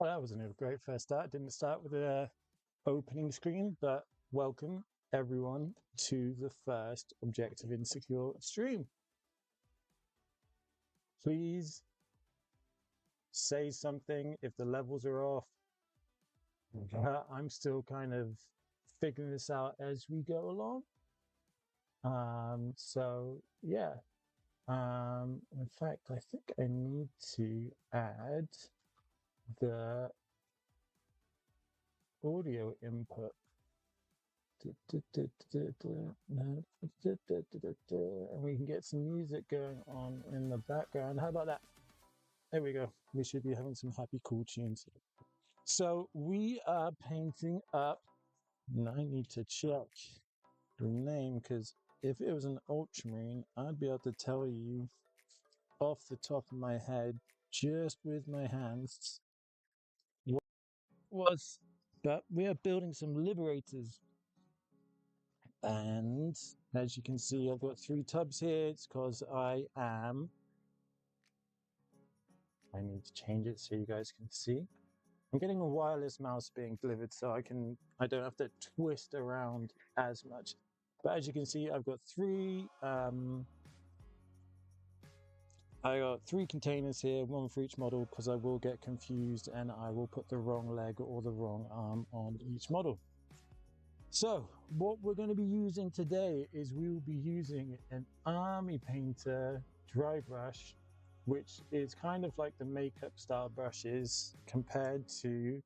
Well, that wasn't a great first start. Didn't start with a opening screen, but welcome everyone to the first Objective Insecure stream. Please say something if the levels are off. I'm still kind of figuring this out as we go along. So yeah. In fact, I think I need to add the audio input. And we can get some music going on in the background. How about that? There we go. We should be having some happy, cool tunes. So we are painting up, and I need to check the name because if it was an ultramarine, I'd be able to tell you off the top of my head, just with my hands, what it was. But we are building some liberators. And as you can see, I've got 3 tubs here. It's because I need to change it so you guys can see. I'm getting a wireless mouse being delivered so I don't have to twist around as much. But as you can see, I've got 3 containers here, 1 for each model, because I will get confused and I will put the wrong leg or the wrong arm on each model. So what we're going to be using today is we will be using an Army Painter dry brush, which is kind of like the makeup style brushes compared to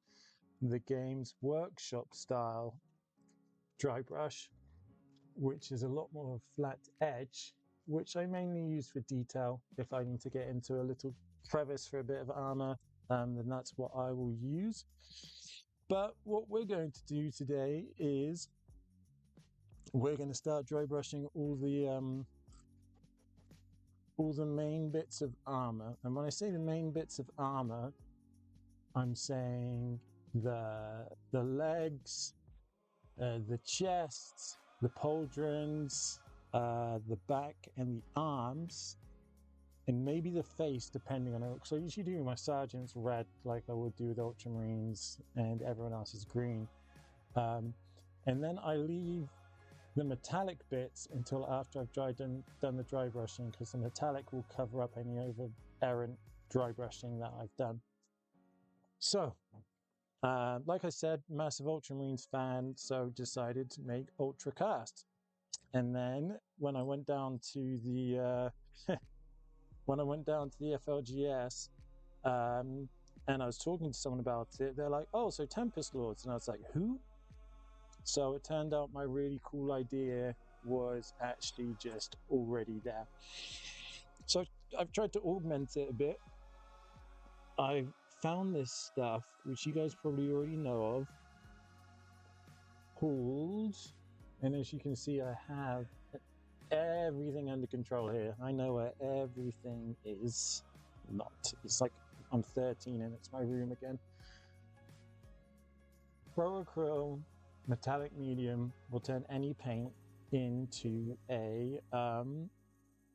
the Games Workshop style dry brush, which is a lot more flat edge, which I mainly use for detail. If I need to get into a little crevice for a bit of armor, then that's what I will use. But what we're going to do today is we're going to start dry brushing all the main bits of armor. And when I say the main bits of armor, I'm saying the legs, the chest, the pauldrons, the back and the arms, and maybe the face, depending on it. So I usually do my sergeant's red, like I would do with Ultramarines, and everyone else is green. And then I leave the metallic bits until after I've done the dry brushing, because the metallic will cover up any errant dry brushing that I've done. So, like I said, massive Ultramarines fan, so decided to make Ultracast. And then when I went down to the FLGS, and I was talking to someone about it, they're like, "Oh, so Tempest Lords," and I was like, "Who?" So it turned out my really cool idea was actually just already there. So I've tried to augment it a bit. I've found this stuff, which you guys probably already know of, called, and as you can see, I have everything under control here. I know where everything is not. It's like I'm 13 and it's my room again. Pro Acryl metallic medium will turn any paint into a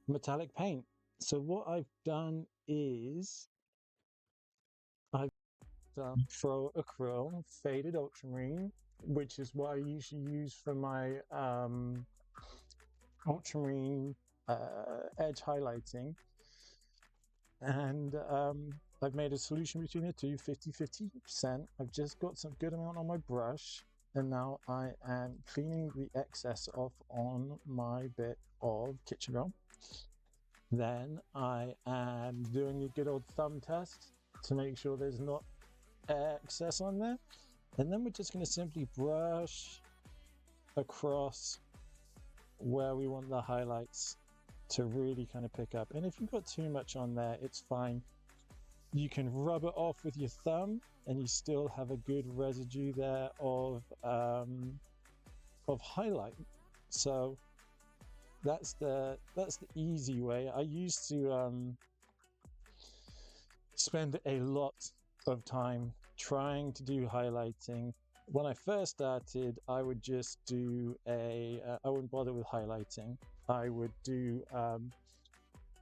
metallic paint. So what I've done is I've done Pro Acryl faded ultramarine, which is what I usually use for my ultramarine edge highlighting, and I've made a solution between the two, 50-50%. I've just got some good amount on my brush, and now I am cleaning the excess off on my bit of kitchen roll. Then I am doing a good old thumb test to make sure there's not excess on there, and then we're just going to simply brush across where we want the highlights to really kind of pick up. And if you've got too much on there, it's fine. You can rub it off with your thumb and you still have a good residue there of highlight. So that's the easy way. I used to spend a lot of time trying to do highlighting. When I first started, I would just do I wouldn't bother with highlighting. I would do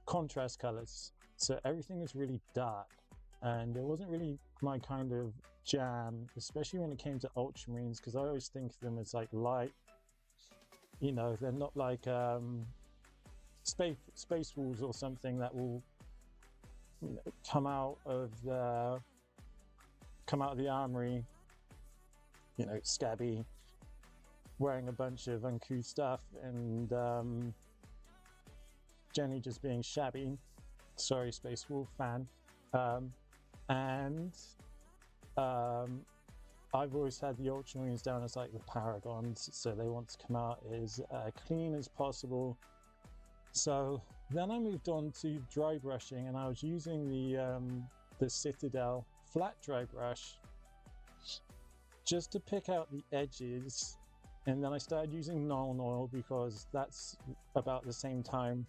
contrast colors. So everything was really dark. and it wasn't really my kind of jam, especially when it came to ultramarines, because I always think of them as like light. You know, they're not like space wolves or something that will, you know, come out of the armory, you know, scabby, wearing a bunch of uncouth stuff, and generally just being shabby. Sorry, Space Wolf fan. And I've always had the Ultramarines down as like the paragons, so they want to come out as clean as possible. So then I moved on to dry brushing, and I was using the Citadel flat dry brush just to pick out the edges. And then I started using Nuln Oil because that's about the same time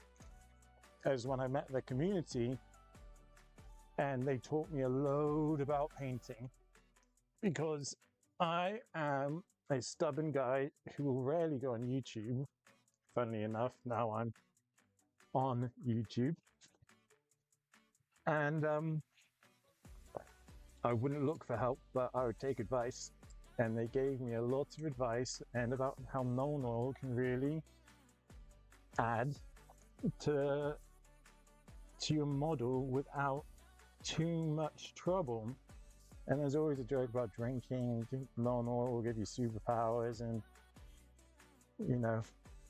as when I met the community, and they taught me a load about painting, because I am a stubborn guy who will rarely go on YouTube. Funnily enough, now I'm on YouTube, and I wouldn't look for help, but I would take advice, and they gave me a lot of advice and about how Nuln Oil can really add to your model without too much trouble. And there's always a joke about drinking Nuln Oil will give you superpowers, and you know,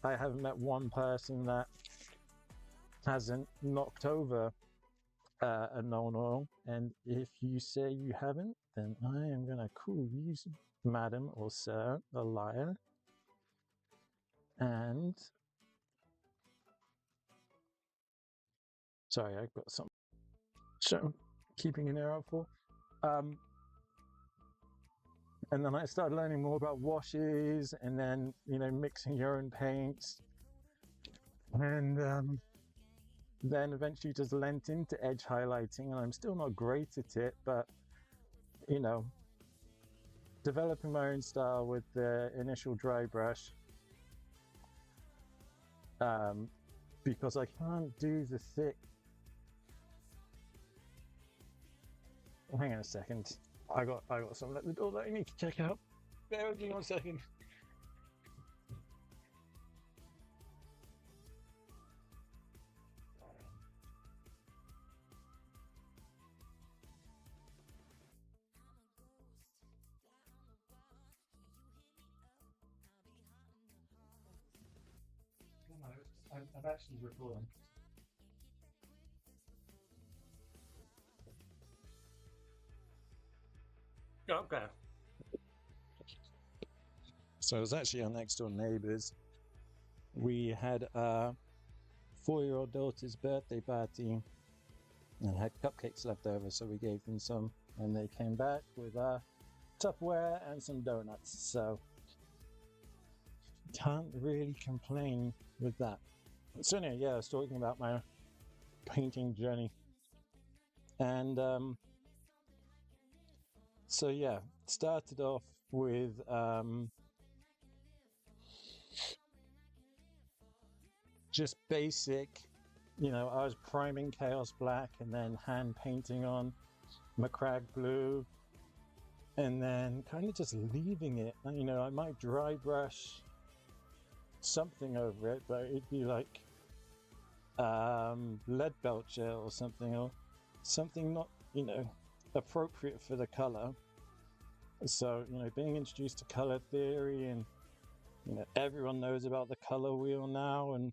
I haven't met one person that hasn't knocked over a Nuln Oil, and if you say you haven't, then I am gonna call you madam or sir a liar. And sorry, I've got some keeping an ear out for. And then I started learning more about washes, and then, you know, mixing your own paints, and then eventually just lent into edge highlighting, and I'm still not great at it, but you know, developing my own style with the initial dry brush, because I can't do the thick. Hang on a second. I got someone at the door that I need to check out. Bear with me 1 second. I'm actually recording. Okay. So it was actually our next door neighbors. We had a 4-year-old daughter's birthday party and had cupcakes left over, so we gave them some, and they came back with Tupperware and some donuts. So can't really complain with that. So anyway, yeah, I was talking about my painting journey, and so yeah, started off with just basic, you know, I was priming Chaos Black and then hand painting on Macragge Blue, and then kind of just leaving it. You know, I might dry brush something over it, but it'd be like lead belcher or something not, you know, appropriate for the color. So, you know, being introduced to color theory, and you know, everyone knows about the color wheel now, and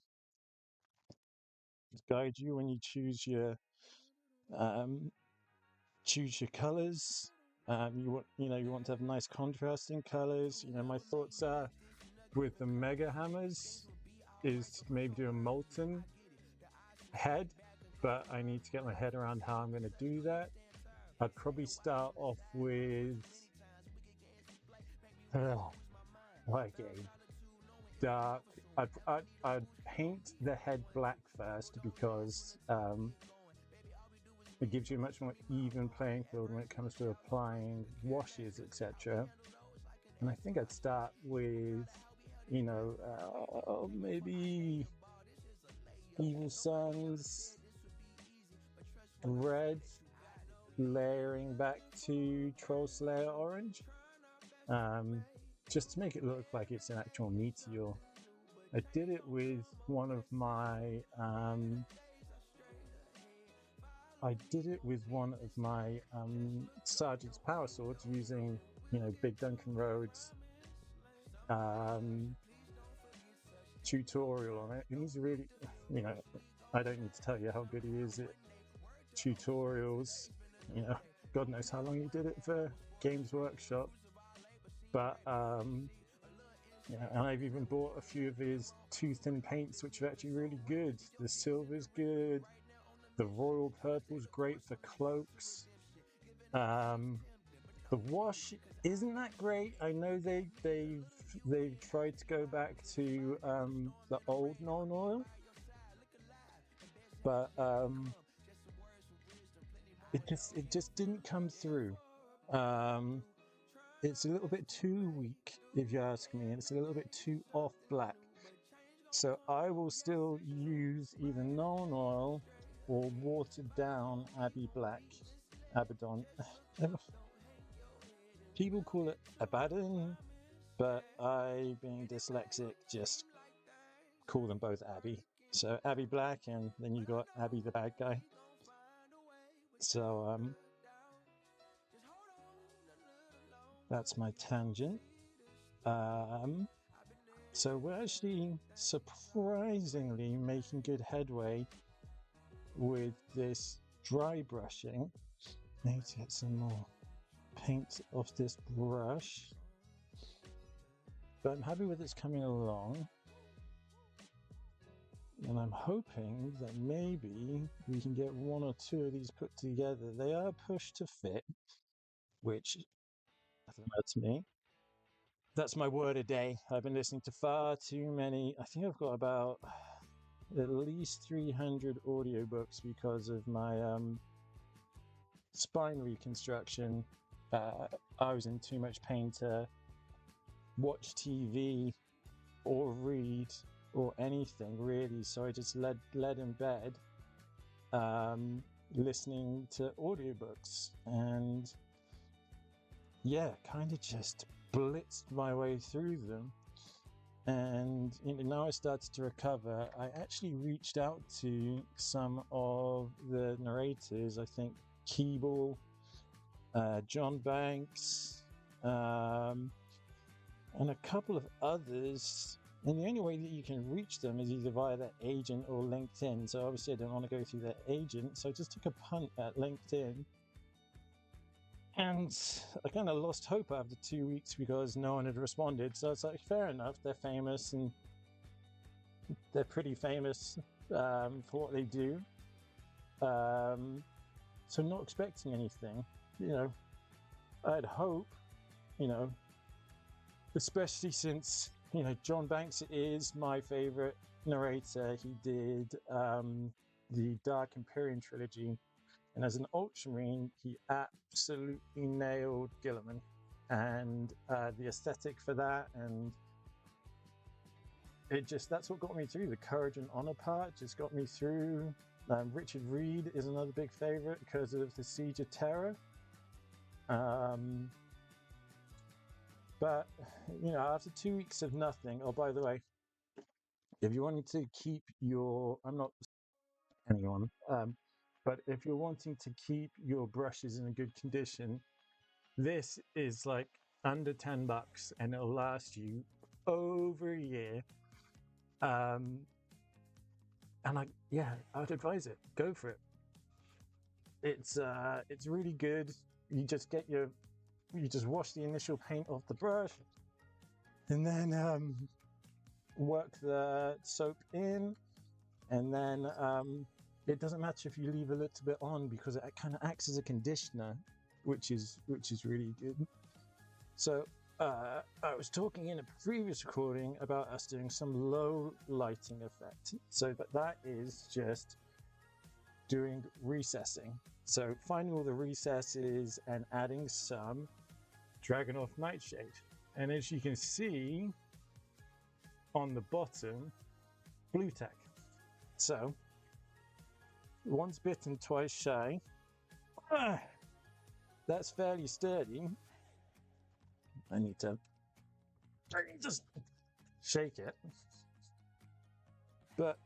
guide you when you choose your colors. You want to have nice contrasting colors. You know, my thoughts are with the mega hammers is to maybe do a molten head, but I need to get my head around how I'm going to do that. I'd probably start off with like a dark. I'd paint the head black first, because it gives you a much more even playing field when it comes to applying washes, etc. And I think I'd start with, you know, maybe Evil Sun's red, layering back to Troll Slayer Orange, just to make it look like it's an actual meteor. I did it with one of my Sergeant's Power Swords using, Big Duncan Rhodes tutorial on it. And he's really, I don't need to tell you how good he is at tutorials. God knows how long he did it for Games Workshop. But and I've even bought a few of his too thin paints, which are actually really good. The silver's good. The royal purple's great for cloaks. The wash isn't that great. I know they've tried to go back to the old non-oil, but it just didn't come through. It's a little bit too weak, if you ask me, and it's a little bit too off black. So I will still use either non-oil or watered down Abaddon. People call it Abaddon, but I, being dyslexic, just call them both Abby. So Abby Black, and then you got Abby the bad guy. So that's my tangent. So we're actually surprisingly making good headway with this dry brushing. I need to get some more paint off this brush, but I'm happy with it's coming along, and I'm hoping that maybe we can get one or two of these put together. They are pushed to fit, which that's me. That's my word a day. I've been listening to far too many. I think I've got about at least 300 audiobooks because of my spine reconstruction. I was in too much pain to watch TV or read or anything really, so I just led in bed listening to audiobooks, and kind of just blitzed my way through them. And now I started to recover. I actually reached out to some of the narrators. I think Keeble, John Banks, and a couple of others. And the only way that you can reach them is either via their agent or LinkedIn. So obviously I don't want to go through their agent, so I just took a punt at LinkedIn. And I kind of lost hope after 2 weeks because no one had responded. So it's like, fair enough, they're famous, and they're pretty famous for what they do. So not expecting anything, I'd hope, especially since, John Banks is my favorite narrator. He did the Dark Empyrean trilogy. And as an Ultramarine, he absolutely nailed Gilliman and the aesthetic for that. And that's what got me through. The Courage and Honor part just got me through. Richard Reed is another big favorite because of the Siege of Terror. But, after 2 weeks of nothing, oh, by the way, if you wanted to keep I'm not anyone, but if you're wanting to keep your brushes in a good condition, this is like under $10 and it'll last you over a year. And I'd advise it. Go for it. It's really good. You just wash the initial paint off the brush, and then work the soap in, and then it doesn't matter if you leave a little bit on because it kind of acts as a conditioner, which is really good. So I was talking in a previous recording about us doing some low lighting effect. So that is just doing recessing. So finding all the recesses and adding some Dragonov Nightshade. And as you can see on the bottom, blue tack. So once bitten, twice shy. that's fairly sturdy. I need to just shake it. But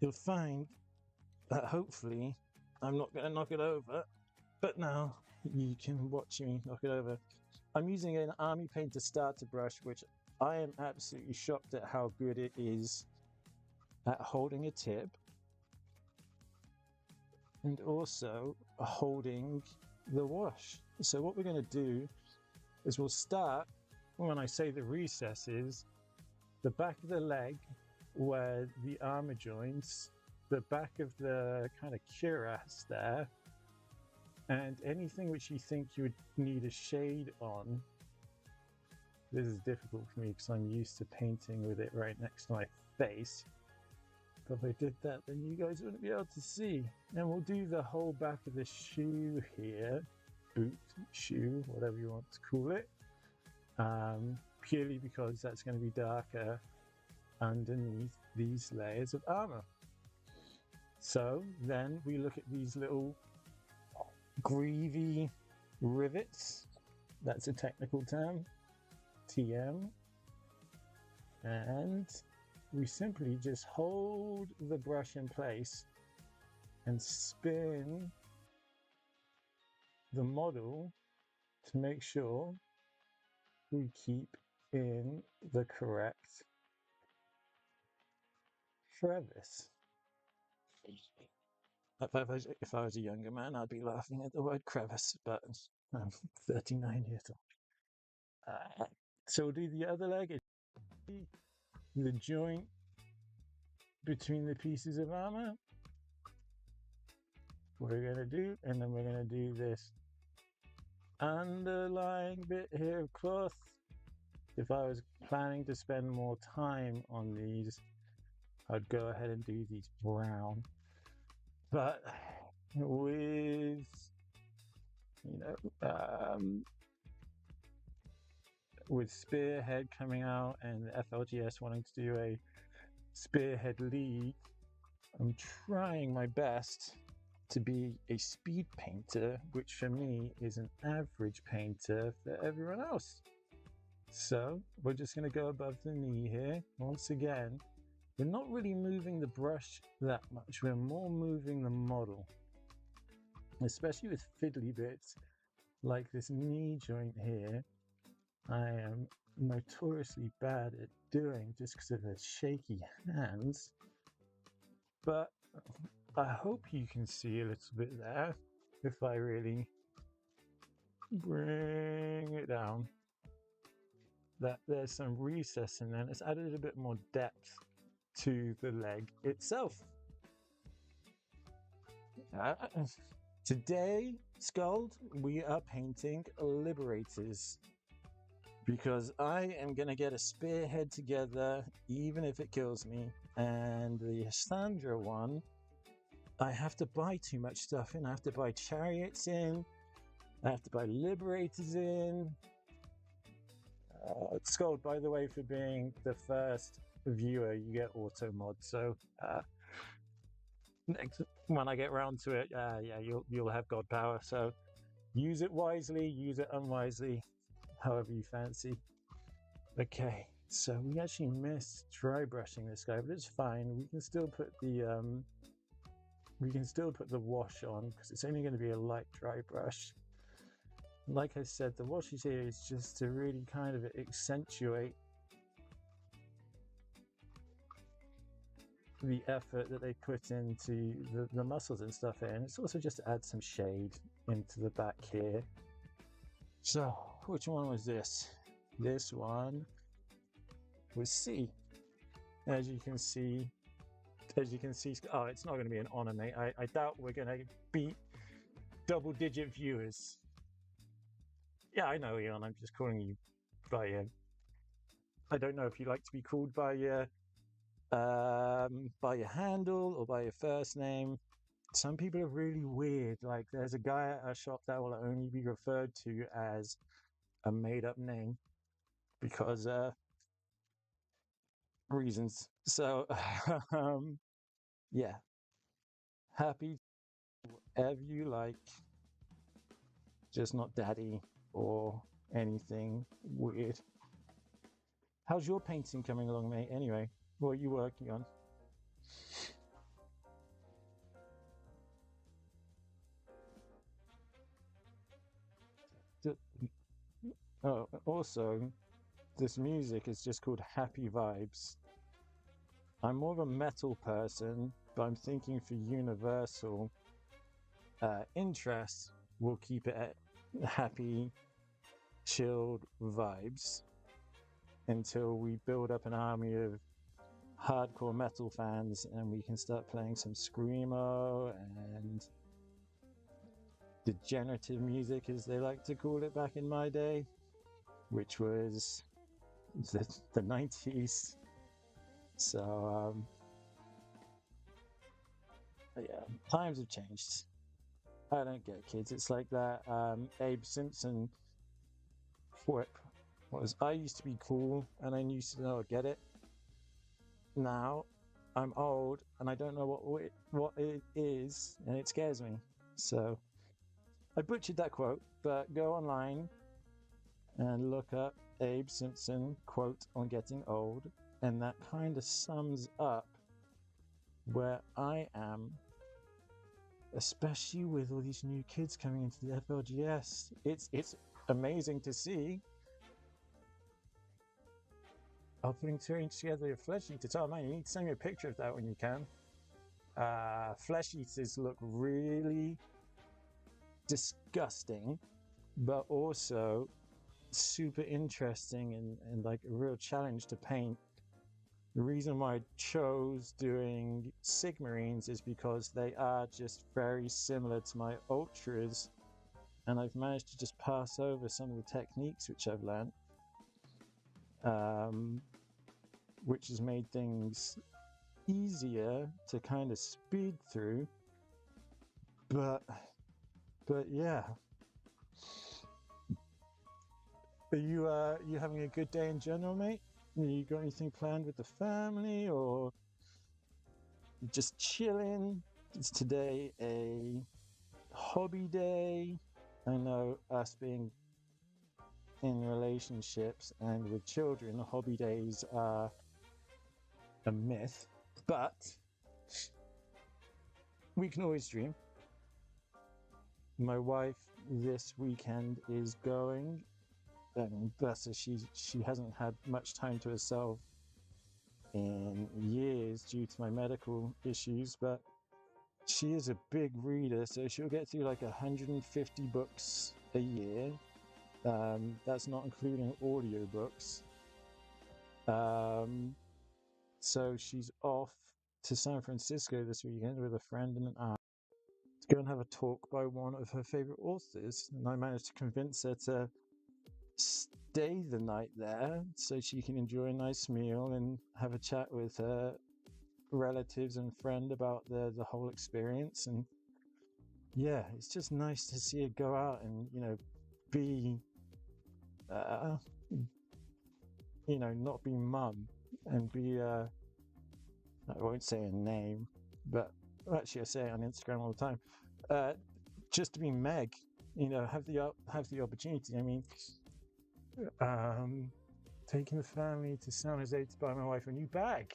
you'll find that hopefully I'm not going to knock it over. But now you can watch me knock it over. I'm using an Army Painter starter brush, which I am absolutely shocked at how good it is at holding a tip and also holding the wash. So what we're going to do is we'll start, when I say the recesses, the back of the leg where the armor joins, the back of the kind of cuirass there, and anything which you think you would need a shade on. This is difficult for me because I'm used to painting with it right next to my face. But if I did that, then you guys wouldn't be able to see. And we'll do the whole back of the shoe here, boot, shoe, whatever you want to call it, purely because that's going to be darker underneath these layers of armor. So then we look at these little greavy rivets. That's a technical term, TM. And we simply just hold the brush in place and spin the model to make sure we keep in the correct crevice. If I was a younger man, I'd be laughing at the word crevice, but I'm 39 years old. So we'll do the other leg, the joint between the pieces of armor. What we're going to do, and then we're going to do this underlying bit here of cloth. If I was planning to spend more time on these, I'd go ahead and do these brown. But with, with Spearhead coming out and FLGS wanting to do a Spearhead League, I'm trying my best to be a speed painter, which for me is an average painter for everyone else. So we're just going to go above the knee here. Once again, we're not really moving the brush that much. We're more moving the model, especially with fiddly bits like this knee joint here. I am notoriously bad at doing just because of the shaky hands. But I hope you can see a little bit there if I really bring it down, that there's some recess in there. It's added a little bit more depth to the leg itself. Today, Skald, we are painting Liberators because I am going to get a Spearhead together even if it kills me, and the Sandra one, I have to buy too much stuff in. I have to buy Chariots in, I have to buy Liberators in. Skald, by the way, for being the first viewer, you get auto mod. So next, when I get around to it, yeah, you'll have God power. So use it wisely, use it unwisely, however you fancy. Okay, so we actually missed dry brushing this guy, but it's fine. We can still put the wash on because it's only going to be a light dry brush. Like I said, the washes here is just to really kind of accentuate the effort that they put into the muscles and stuff here. And it's also just to add some shade into the back here. So, which one was this? This one was C. As you can see, oh, it's not going to be an honor, mate. I doubt we're going to beat double-digit viewers. Yeah, I know, Eon. I'm just calling you by your... I don't know if you like to be called by your handle or by your first name. Some people are really weird. Like, there's a guy at our shop that will only be referred to as a made-up name because reasons. So, yeah. Happy whatever you like. just not daddy or anything weird. How's your painting coming along, mate? Anyway, what are you working on? Oh, also, this music is just called Happy Vibes. I'm more of a metal person, but I'm thinking for universal interest, we'll keep it at happy, chilled vibes until we build up an army of hardcore metal fans and we can start playing some screamo and degenerative music, as they like to call it back in my day, which was the 90s. So yeah, times have changed. I don't get kids. It's like that Abe Simpson quip was, I used to be cool and I used to know, get it. Now I'm old and I don't know what it is, and it scares me. So I butchered that quote, but go online and look up Abe Simpson quote on getting old, and that kind of sums up where I am, especially with all these new kids coming into the FLGS. It's amazing to see. I'm putting two each together of flesh eaters. Oh man, you need to send me a picture of that when you can. Flesh eaters look really disgusting, but also super interesting and like a real challenge to paint. The reason why I chose doing Sigmarines is because they are just very similar to my Ultras, and I've managed to just pass over some of the techniques which I've learned, which has made things easier to kind of speed through. But yeah. Are you having a good day in general, mate? You got anything planned with the family, or just chilling? Is today a hobby day? I know us being in relationships and with children, hobby days are a myth, but we can always dream. My wife this weekend is going, and bless her, she hasn't had much time to herself in years due to my medical issues, but she is a big reader, so she'll get through like 150 books a year. That's not including audiobooks. So she's off to San Francisco this weekend with a friend and an aunt to go and have a talk by one of her favorite authors, and I managed to convince her to stay the night there so she can enjoy a nice meal and have a chat with her relatives and friend about the whole experience. And yeah, it's just nice to see her go out and be not be mum and be I won't say a name, but actually I say it on Instagram all the time, just to be Meg, have the opportunity. I mean, taking the family to San Jose to buy my wife a new bag.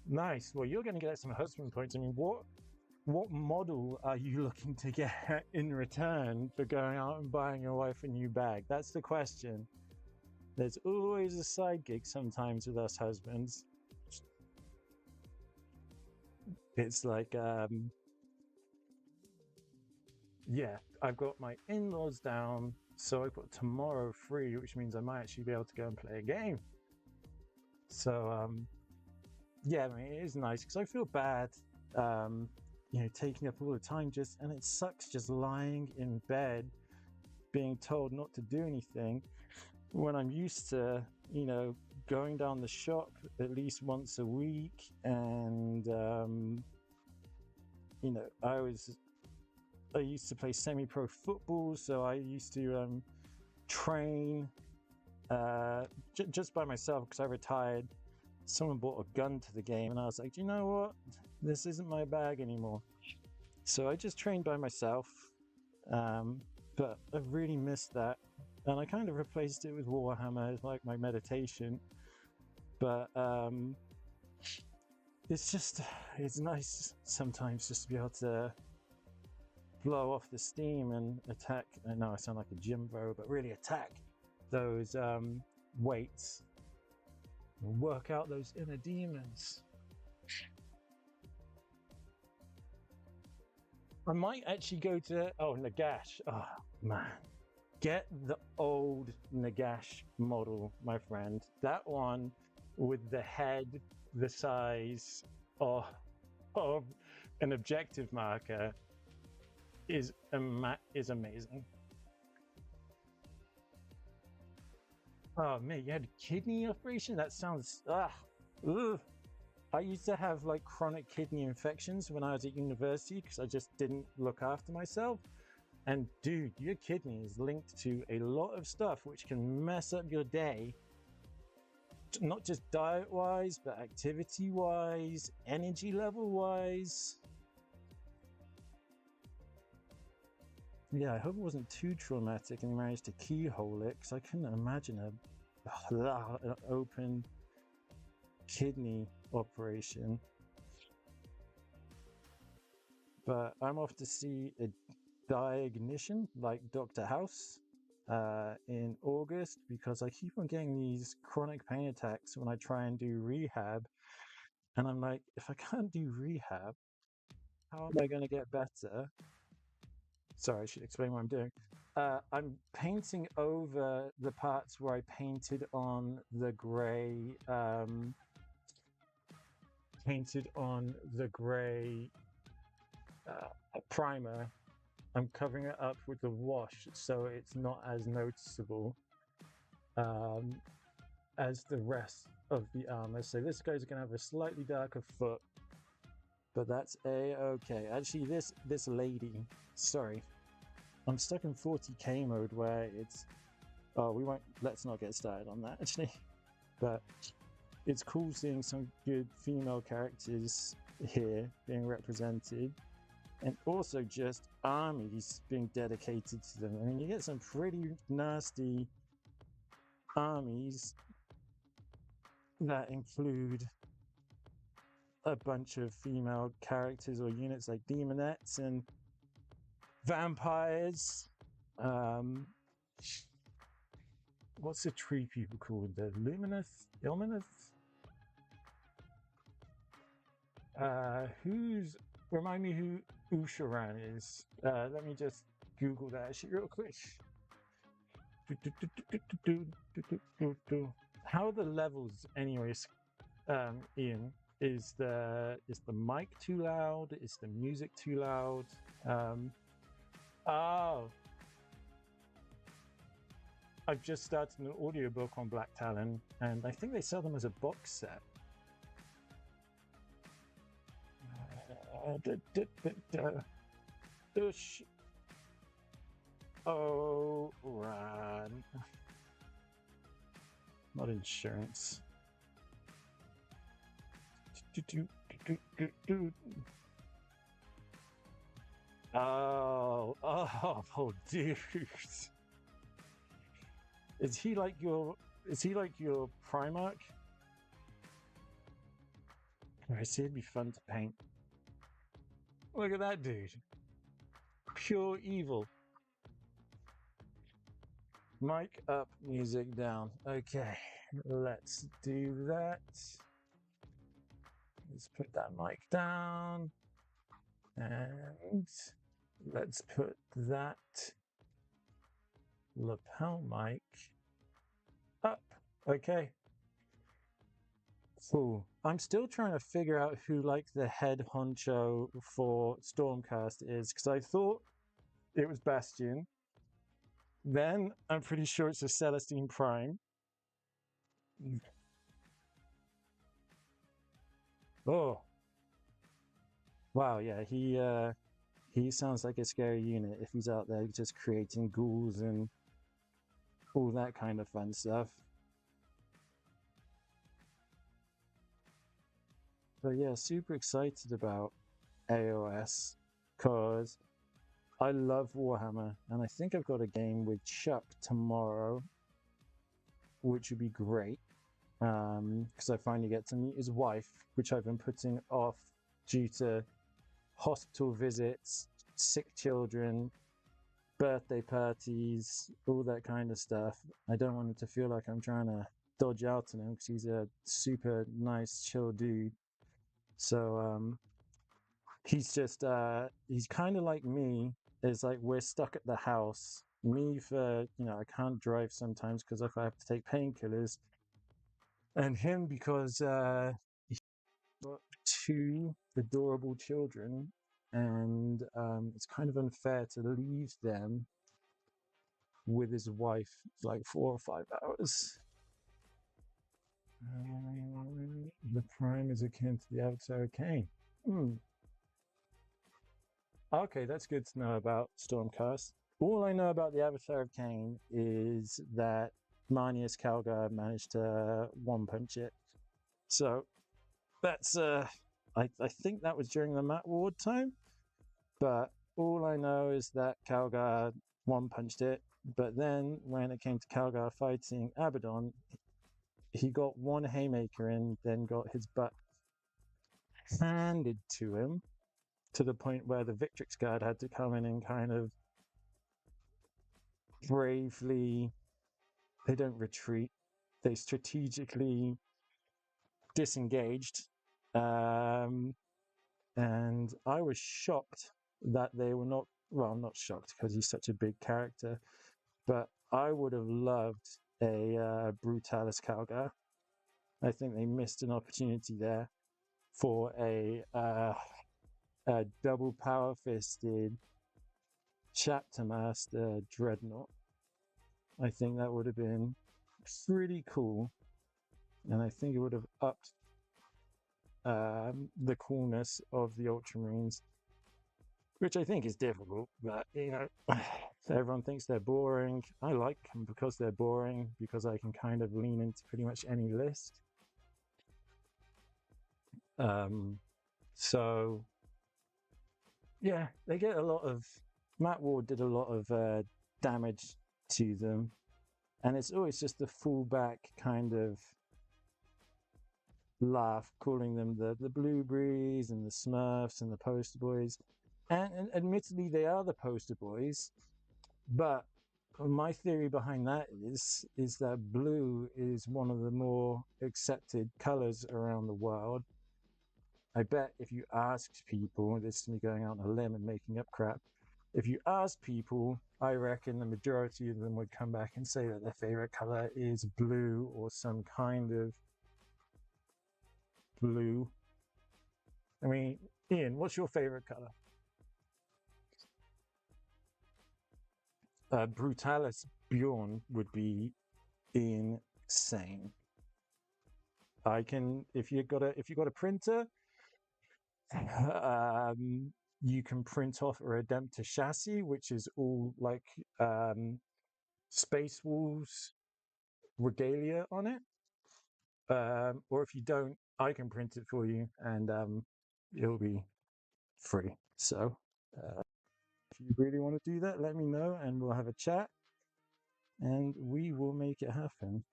Nice. Well, you're going to get some husband points. I mean, what model are you looking to get in return for going out and buying your wife a new bag? That's the question. There's always a side gig sometimes with us husbands. It's like, yeah, I've got my in-laws down, so I've got tomorrow free, which means I might actually be able to go and play a game. So, yeah, I mean, it is nice because I feel bad, taking up all the time and it sucks just lying in bed, being told not to do anything when I'm used to, going down the shop at least once a week. And, I used to play semi-pro football, so I used to train just by myself because I retired. Someone brought a gun to the game and I was like, you know what? This isn't my bag anymore. So I just trained by myself. But I really missed that, and I kind of replaced it with Warhammer as like my meditation. But it's nice sometimes just to be able to blow off the steam and attack. I know I sound like a gym bro, but really attack those weights and work out those inner demons. I might actually go to Nagash. Oh man, get the old Nagash model, my friend. That one with the head the size of an objective marker is amazing. Oh man, you had a kidney operation? That sounds ugh. I used to have like chronic kidney infections when I was at university because I just didn't look after myself. And dude, your kidney is linked to a lot of stuff which can mess up your day. Not just diet wise, but activity wise, energy level wise. Yeah, I hope it wasn't too traumatic and he managed to keyhole it, because I couldn't imagine an open kidney operation. But I'm off to see a diagnostician like Dr. House in August, because I keep on getting these chronic pain attacks when I try and do rehab. And I'm like, if I can't do rehab, how am I going to get better? Sorry, I should explain what I'm doing. I'm painting over the parts where I painted on the gray, primer. I'm covering it up with the wash so it's not as noticeable as the rest of the armor. So this guy's going to have a slightly darker foot, but that's a-okay. Actually, this lady, sorry, I'm stuck in 40k mode where it's, let's not get started on that actually. But it's cool seeing some good female characters here being represented, and also just armies being dedicated to them. I mean, you get some pretty nasty armies that include a bunch of female characters or units like demonettes and vampires. What's the tree people called? The Illuminous? Remind me who Usharan is. Let me just Google that shit real quick. How are the levels, anyways? Ian, is the mic too loud? Is the music too loud? I've just started an audiobook on Black Talon, and I think they sell them as a box set. Oh, run. Not insurance. Oh, dude. Is he like your Primarch? I see, it'd be fun to paint. Look at that dude. Pure evil. Mic up, music down. Okay, let's do that. Let's put that mic down. And let's put that lapel mic up. Okay. Cool. I'm still trying to figure out who like the head honcho for Stormcast is, because I thought it was Bastion. Then I'm pretty sure it's a Celestine Prime. Oh. Wow, yeah, he sounds like a scary unit if he's out there just creating ghouls and all that kind of fun stuff. But yeah, super excited about AoS, because I love Warhammer, and I think I've got a game with Chuck tomorrow, which would be great. Because I finally get to meet his wife, which I've been putting off due to hospital visits, sick children, birthday parties, all that kind of stuff. I don't want him to feel like I'm trying to dodge out on him because he's a super nice, chill dude. So he's just he's kind of like me. It's like we're stuck at the house. Me for I can't drive sometimes because if I have to take painkillers, and him because he's got two adorable children, and it's kind of unfair to leave them with his wife for like 4 or 5 hours. The Prime is akin to the Avatar of Cain. Okay, that's good to know about Stormcast. All I know about the Avatar of Cain is that Marnius Calgar managed to one punch it. So that's I think that was during the Matt Ward time, but all I know is that Calgar one punched it. But then when it came to Calgar fighting Abaddon, he got one haymaker in, then got his butt handed to him to the point where the Victrix guard had to come in and kind of bravely, they don't retreat, they strategically disengaged. And I was shocked that they were not, well, I'm not shocked because he's such a big character, but I would have loved a Brutalis Calgar. I think they missed an opportunity there for a double power fisted chapter master dreadnought. I think that would have been pretty cool, and I think it would have upped the coolness of the Ultramarines, which I think is difficult, but everyone thinks they're boring. I like them because they're boring, because I can kind of lean into pretty much any list. So yeah, they get a lot of, Matt Ward did a lot of damage to them, and it's always just the fullback kind of laugh, calling them the Blueberries and the Smurfs and the poster boys. And admittedly, they are the poster boys, but my theory behind that is that blue is one of the more accepted colors around the world. I bet if you asked people, this is me going out on a limb and making up crap, if you ask people, I reckon the majority of them would come back and say that their favorite color is blue or some kind of blue. I mean, Ian, what's your favorite color? Brutalis Bjorn would be insane. I can, if you got a printer, you can print off a Redemptor chassis, which is all like Space Wolves regalia on it. Or if you don't, I can print it for you, and it'll be free. So if you really want to do that, let me know, and we'll have a chat, and we will make it happen.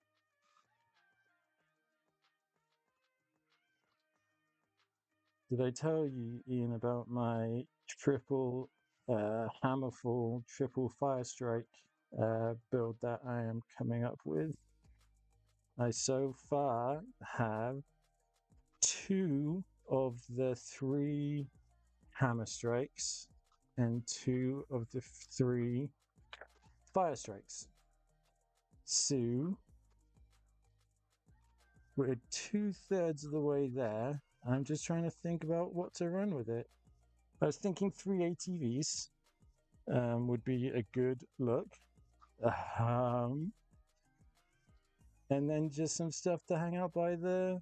Did I tell you, Ian, about my triple Hammerfall, triple Firestrike build that I am coming up with? I so far have 2 of the 3 Hammer Strikes and 2 of the 3 Fire Strikes. So we're 2/3 of the way there. I'm just trying to think about what to run with it. I was thinking 3 ATVs would be a good look. And then just some stuff to hang out by the,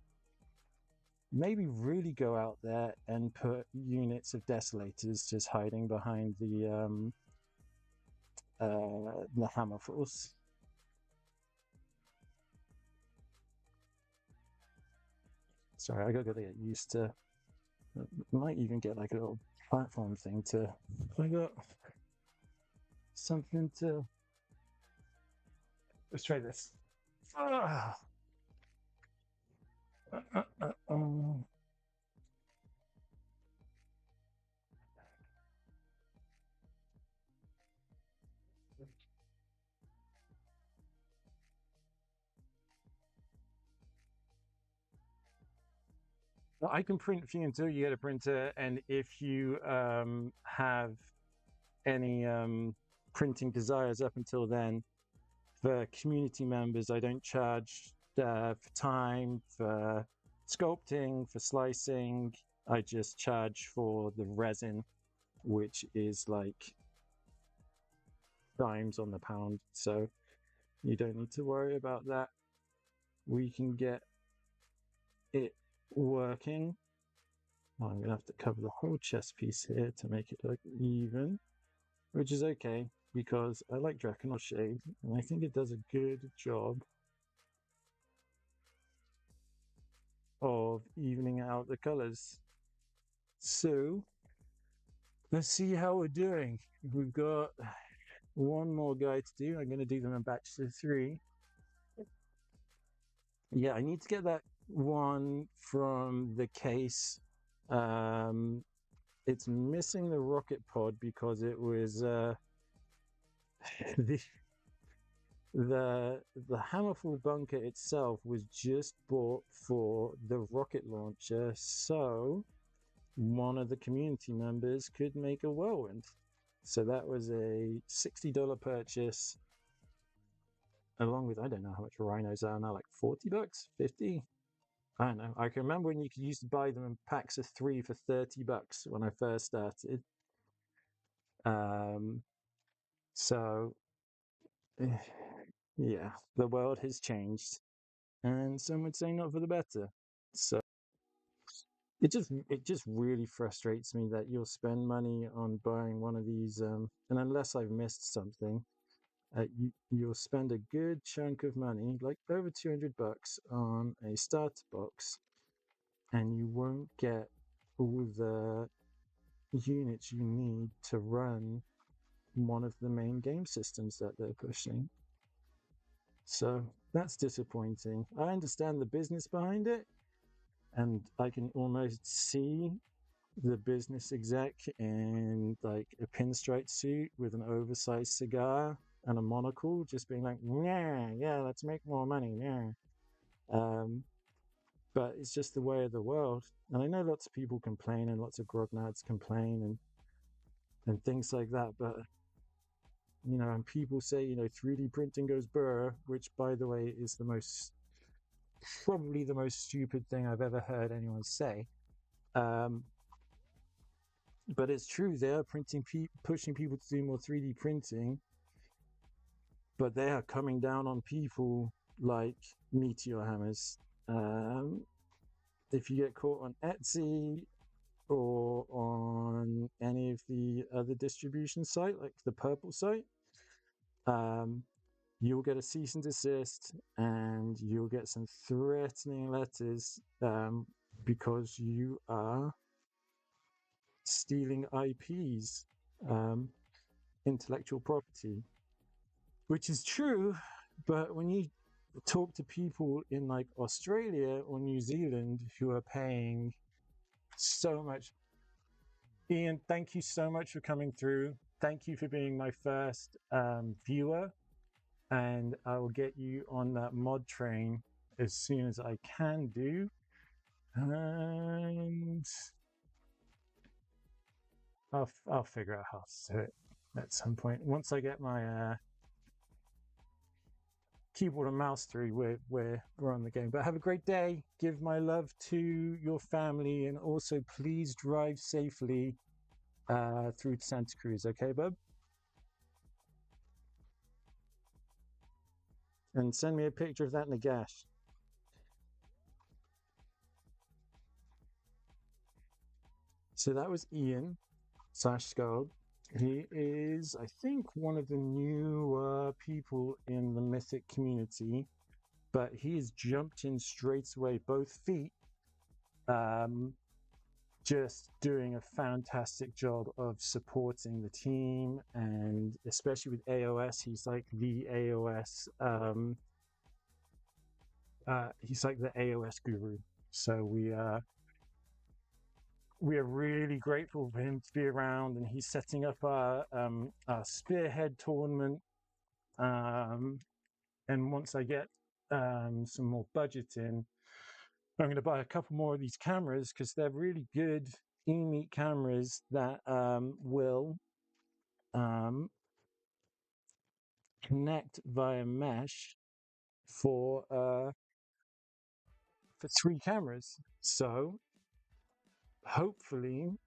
maybe really go out there and put units of Desolators just hiding behind the Hammerfalls. Sorry, I gotta get used to, might even get like a little platform thing to, I got something to. Let's try this. Ah. I can print for you until you get a printer, and if you have any printing desires up until then, for community members, I don't charge for time, for sculpting, for slicing. I just charge for the resin, which is like dimes on the pound. So you don't need to worry about that. We can get it working. Well, I'm going to have to cover the whole chest piece here to make it look even, which is okay because I like Drakenor Shade and I think it does a good job of evening out the colors. So let's see how we're doing. We've got one more guy to do. I'm going to do them in batches of 3. Yeah, I need to get that one from the case. It's missing the rocket pod because it was the the Hammerfall bunker itself was just bought for the rocket launcher, so one of the community members could make a whirlwind. So that was a $60 purchase, along with, I don't know how much rhinos are now, like $40, 50. I don't know. I can remember when you could used to buy them in packs of 3 for $30 when I first started. So yeah, the world has changed, and some would say not for the better. So it just really frustrates me that you'll spend money on buying one of these, and unless I've missed something, you'll spend a good chunk of money, like over $200, on a starter box, and you won't get all the units you need to run one of the main game systems that they're pushing. So that's disappointing. I understand the business behind it, and I can almost see the business exec in like a pinstripe suit with an oversized cigar and a monocle, just being like, yeah, let's make more money, yeah. But it's just the way of the world. And I know lots of people complain and lots of grognards complain and things like that, but and people say, 3D printing goes burr, which by the way is probably the most stupid thing I've ever heard anyone say. But it's true, they are pushing people to do more 3D printing, but they are coming down on people like meteor hammers. If you get caught on Etsy or on any of the other distribution site, like the Purple site, you'll get a cease and desist, and you'll get some threatening letters because you are stealing IPs, intellectual property, which is true. But when you talk to people in like Australia or New Zealand who are paying so much, Ian, thank you so much for coming through. Thank you for being my first viewer, and I will get you on that mod train as soon as I can do. And I'll figure out how to do it at some point. Once I get my keyboard and mouse through, we're on the game. But have a great day. Give my love to your family, and also please drive safely through to Santa Cruz. Okay, bub? And send me a picture of that Nagash. So that was Ian /Skald. He is, I think, one of the new people in the Mythic community, but he's jumped in straight away, both feet, just doing a fantastic job of supporting the team, and especially with AoS, he's like the AoS he's like the AoS guru. So we are really grateful for him to be around, and he's setting up our spearhead tournament. And once I get some more budget in, I'm going to buy a couple more of these cameras because they're really good e-meet cameras that will connect via mesh for 3 cameras. So hopefully,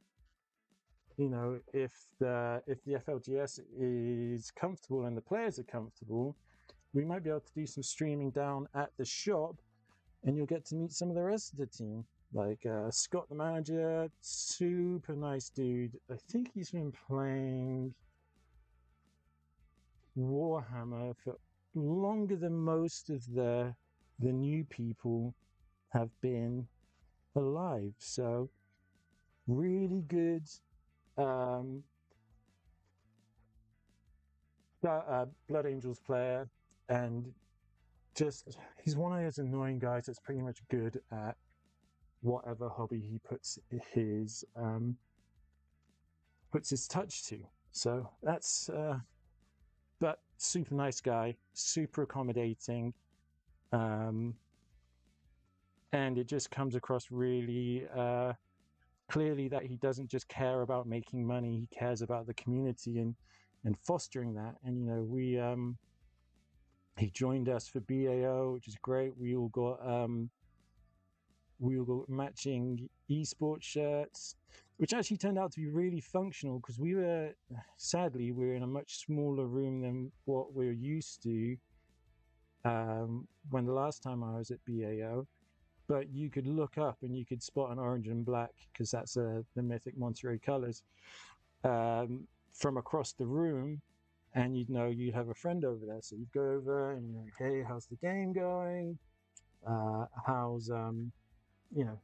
you know, if the FLGS is comfortable and the players are comfortable, we might be able to do some streaming down at the shop, and you'll get to meet some of the rest of the team. Like Scott, the manager, super nice dude. I think he's been playing Warhammer for longer than most of the new people have been alive. So really good Blood Angels player, and just he's one of those annoying guys that's pretty much good at whatever hobby he puts his touch to. So that's but super nice guy, super accommodating, and it just comes across really clearly that he doesn't just care about making money, he cares about the community and fostering that. And you know, he joined us for BAO, which is great. We all got matching esports shirts, which actually turned out to be really functional because sadly we're in a much smaller room than what we're used to when the last time I was at BAO. But you could look up and you could spot an orange and black, because that's the Mythic Monterey colors, from across the room, and you'd know you'd have a friend over there. So you'd go over and you're like, hey, how's the game going? How's you know,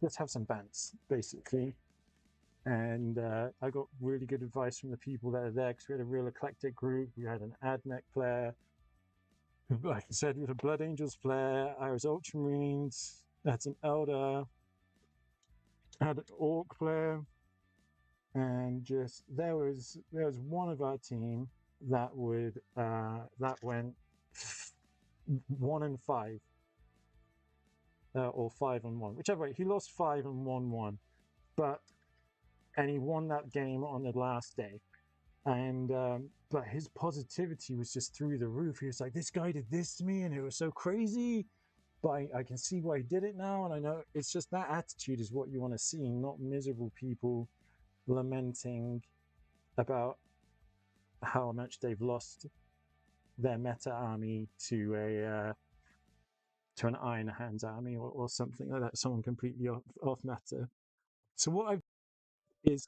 let's have some bants, basically. And I got really good advice from the people that are there, because we had a real eclectic group. We had an AdMech player, like I said, we had a Blood Angels player, Iris Ultramarines, had some Elder, had an Orc player, and just there was one of our team that went 1-5. Or 5-1, whichever way. He lost 5 and won 1, and he won that game on the last day. And but his positivity was just through the roof. He was like, "This guy did this to me, and it was so crazy, but I can see why he did it now." And I know it's just that attitude is what you want to see, not miserable people lamenting about how much they've lost their meta army to an Iron Hands army or something like that, someone completely off meta. So what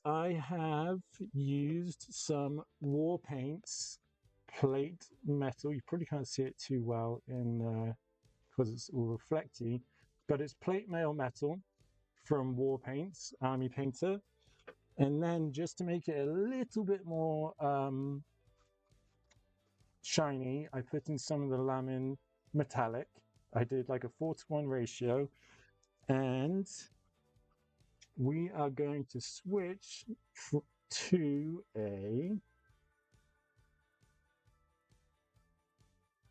I have used some war paints, plate metal. You probably can't see it too well in because it's all reflecty, but it's plate mail metal from War Paints Army Painter. And then just to make it a little bit more shiny, I put in some of the Lamin metallic. I did like a 4:1 ratio, and we are going to switch to a,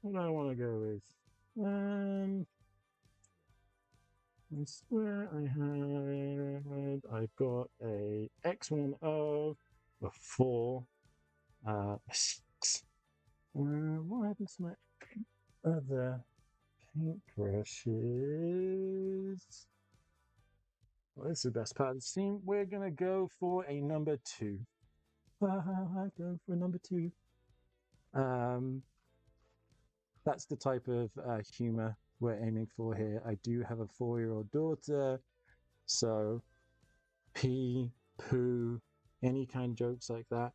what do I want to go with? I swear I've got a X10, a 4, a 6. What happened to my other paintbrushes? Well, this is the best part of the scene. We're going to go for a number 2. I go for number 2. That's the type of humor we're aiming for here. I do have a 4-year-old daughter, so pee, poo, any kind of jokes like that.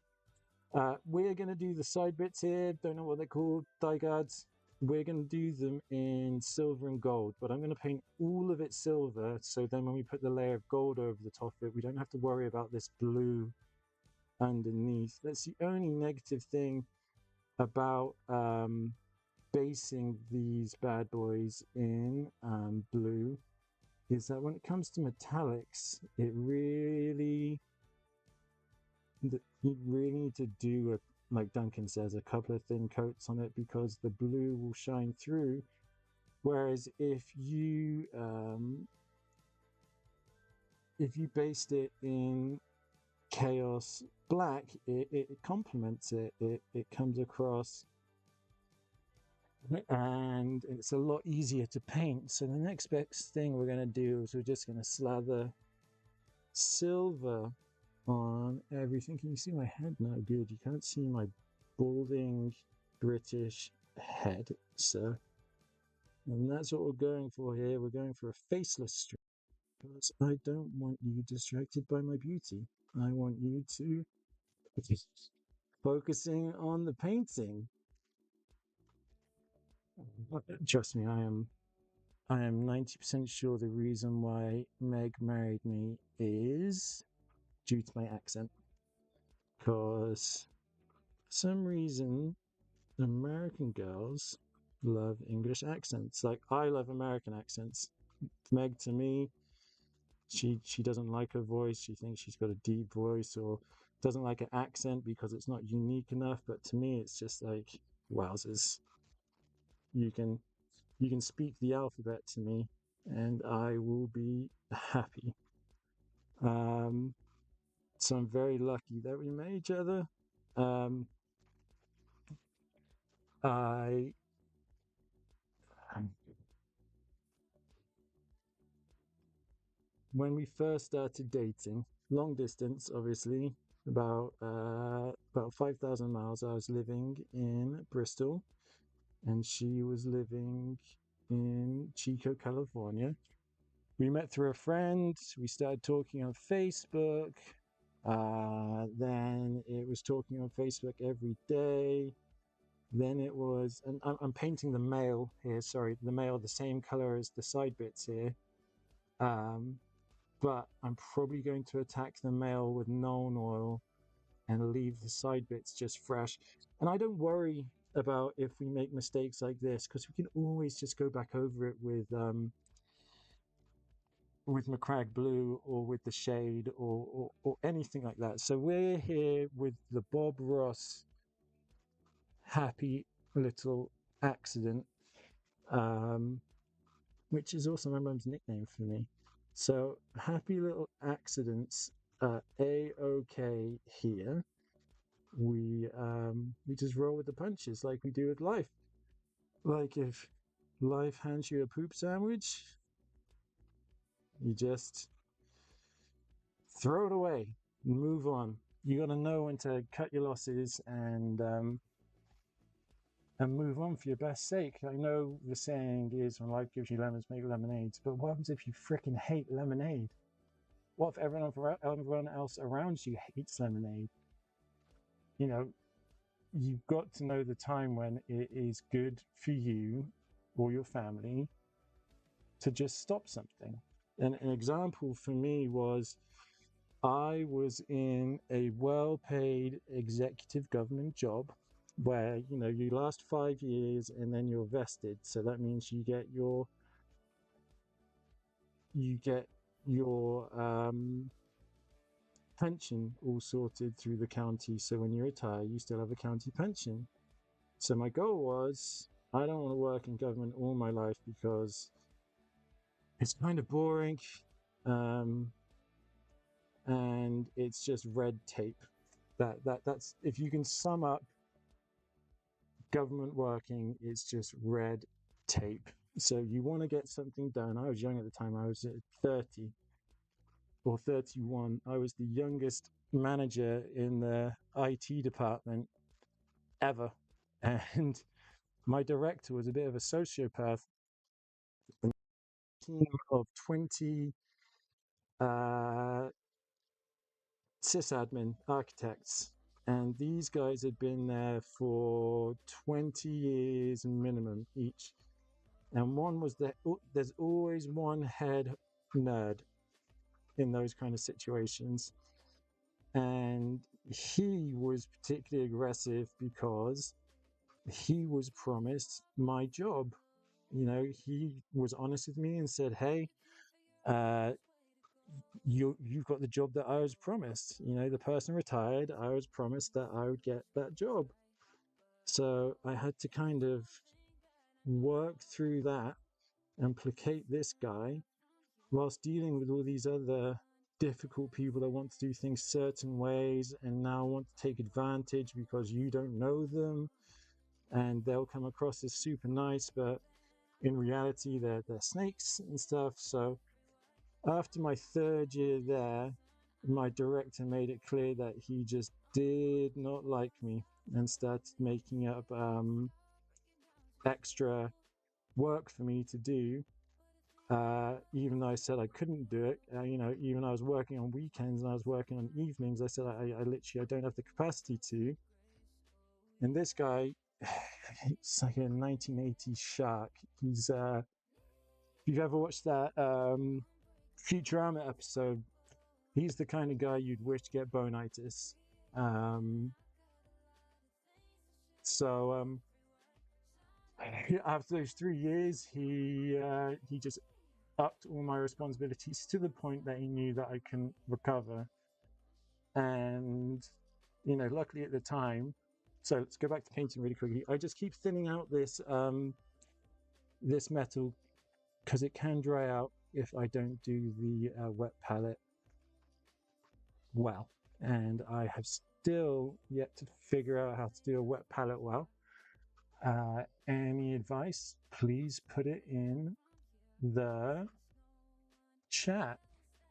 We're going to do the side bits here. Don't know what they're called. Die guards. we're going to do them in silver and gold, but I'm going to paint all of it silver. So then when we put the layer of gold over the top of it, we don't have to worry about this blue underneath. That's the only negative thing about basing these bad boys in blue, is that when it comes to metallics, you really need to do like Duncan says, a couple of thin coats on it, because the blue will shine through. Whereas if you based it in chaos black, it complements it. It comes across, and it's a lot easier to paint. So the next best thing we're going to do is we're just going to slather silver on everything. Can you see my head? No, good. You can't see my balding British head. So, and that's what we're going for here. We're going for a faceless streak, because I don't want you distracted by my beauty. I want you to focusing on the painting. Trust me, I am 90% sure the reason why Meg married me is due to my accent. Because for some reason, American girls love English accents. Like, I love American accents. Meg, to me, she doesn't like her voice. She thinks she's got a deep voice, or doesn't like an accent because it's not unique enough. But to me, it's just like, wowzers. You can speak the alphabet to me, and I will be happy. So I'm very lucky that we met each other. Um, I When we first started dating, long distance, obviously, about 5,000 miles. I was living in Bristol, and she was living in Chico, California. We met through a friend. We started talking on Facebook. Then it was talking on Facebook every day. Then it was, and I'm painting the male here. Sorry, the male the same color as the side bits here. Um, but I'm probably going to attack the male with Nuln Oil and leave the side bits just fresh. And I don't worry about if we make mistakes like this, because we can always just go back over it with Macragge Blue, or with the shade, or anything like that. So we're here with the Bob Ross happy little accident, um, which is also my mum's nickname for me. So happy little accidents, A-OK here. We just roll with the punches like we do with life. Like, if life hands you a poop sandwich, you just throw it away and move on. You got to know when to cut your losses and move on for your best sake. I know the saying is, when life gives you lemons, make lemonades. But what happens if you freaking hate lemonade? What if everyone else around you hates lemonade? You know, you've got to know the time when it is good for you or your family to just stop something. And an example for me was, I was in a well-paid executive government job where, you last 5 years and then you're vested. So that means you get your pension all sorted through the county. So when you retire, you still have a county pension. So my goal was, I don't want to work in government all my life because it's kind of boring, and it's just red tape. That's if you can sum up government working, it's just red tape. So you want to get something done. I was young at the time. I was 30 or 31. I was the youngest manager in the IT department ever. And my director was a bit of a sociopath. A team of 20 sysadmin architects. And these guys had been there for 20 years minimum each. And one was that there's always one head nerd in those kind of situations. And he was particularly aggressive because he was promised my job. He was honest with me and said, "Hey, uh, you've got the job that I was promised. The person retired. I was promised that I would get that job." So I had to kind of work through that and placate this guy whilst dealing with all these other difficult people that want to do things certain ways and now want to take advantage because you don't know them, and they'll come across as super nice, but in reality they're snakes and stuff. So after my third year there, my director made it clear that he just did not like me and started making up extra work for me to do. Even though I said I couldn't do it, even though I was working on weekends and I was working on evenings, I said I literally I don't have the capacity to. And this guy, it's like a 1980s shark. He's if you've ever watched that Futurama episode, he's the kind of guy you'd wish to get bonitis. So after those 3 years, he just upped all my responsibilities to the point that he knew that I couldn't recover. And luckily at the time, so let's go back to painting really quickly. I just keep thinning out this this metal because it can dry out if I don't do the wet palette well. And I have still yet to figure out how to do a wet palette well. Any advice, please put it in the chat.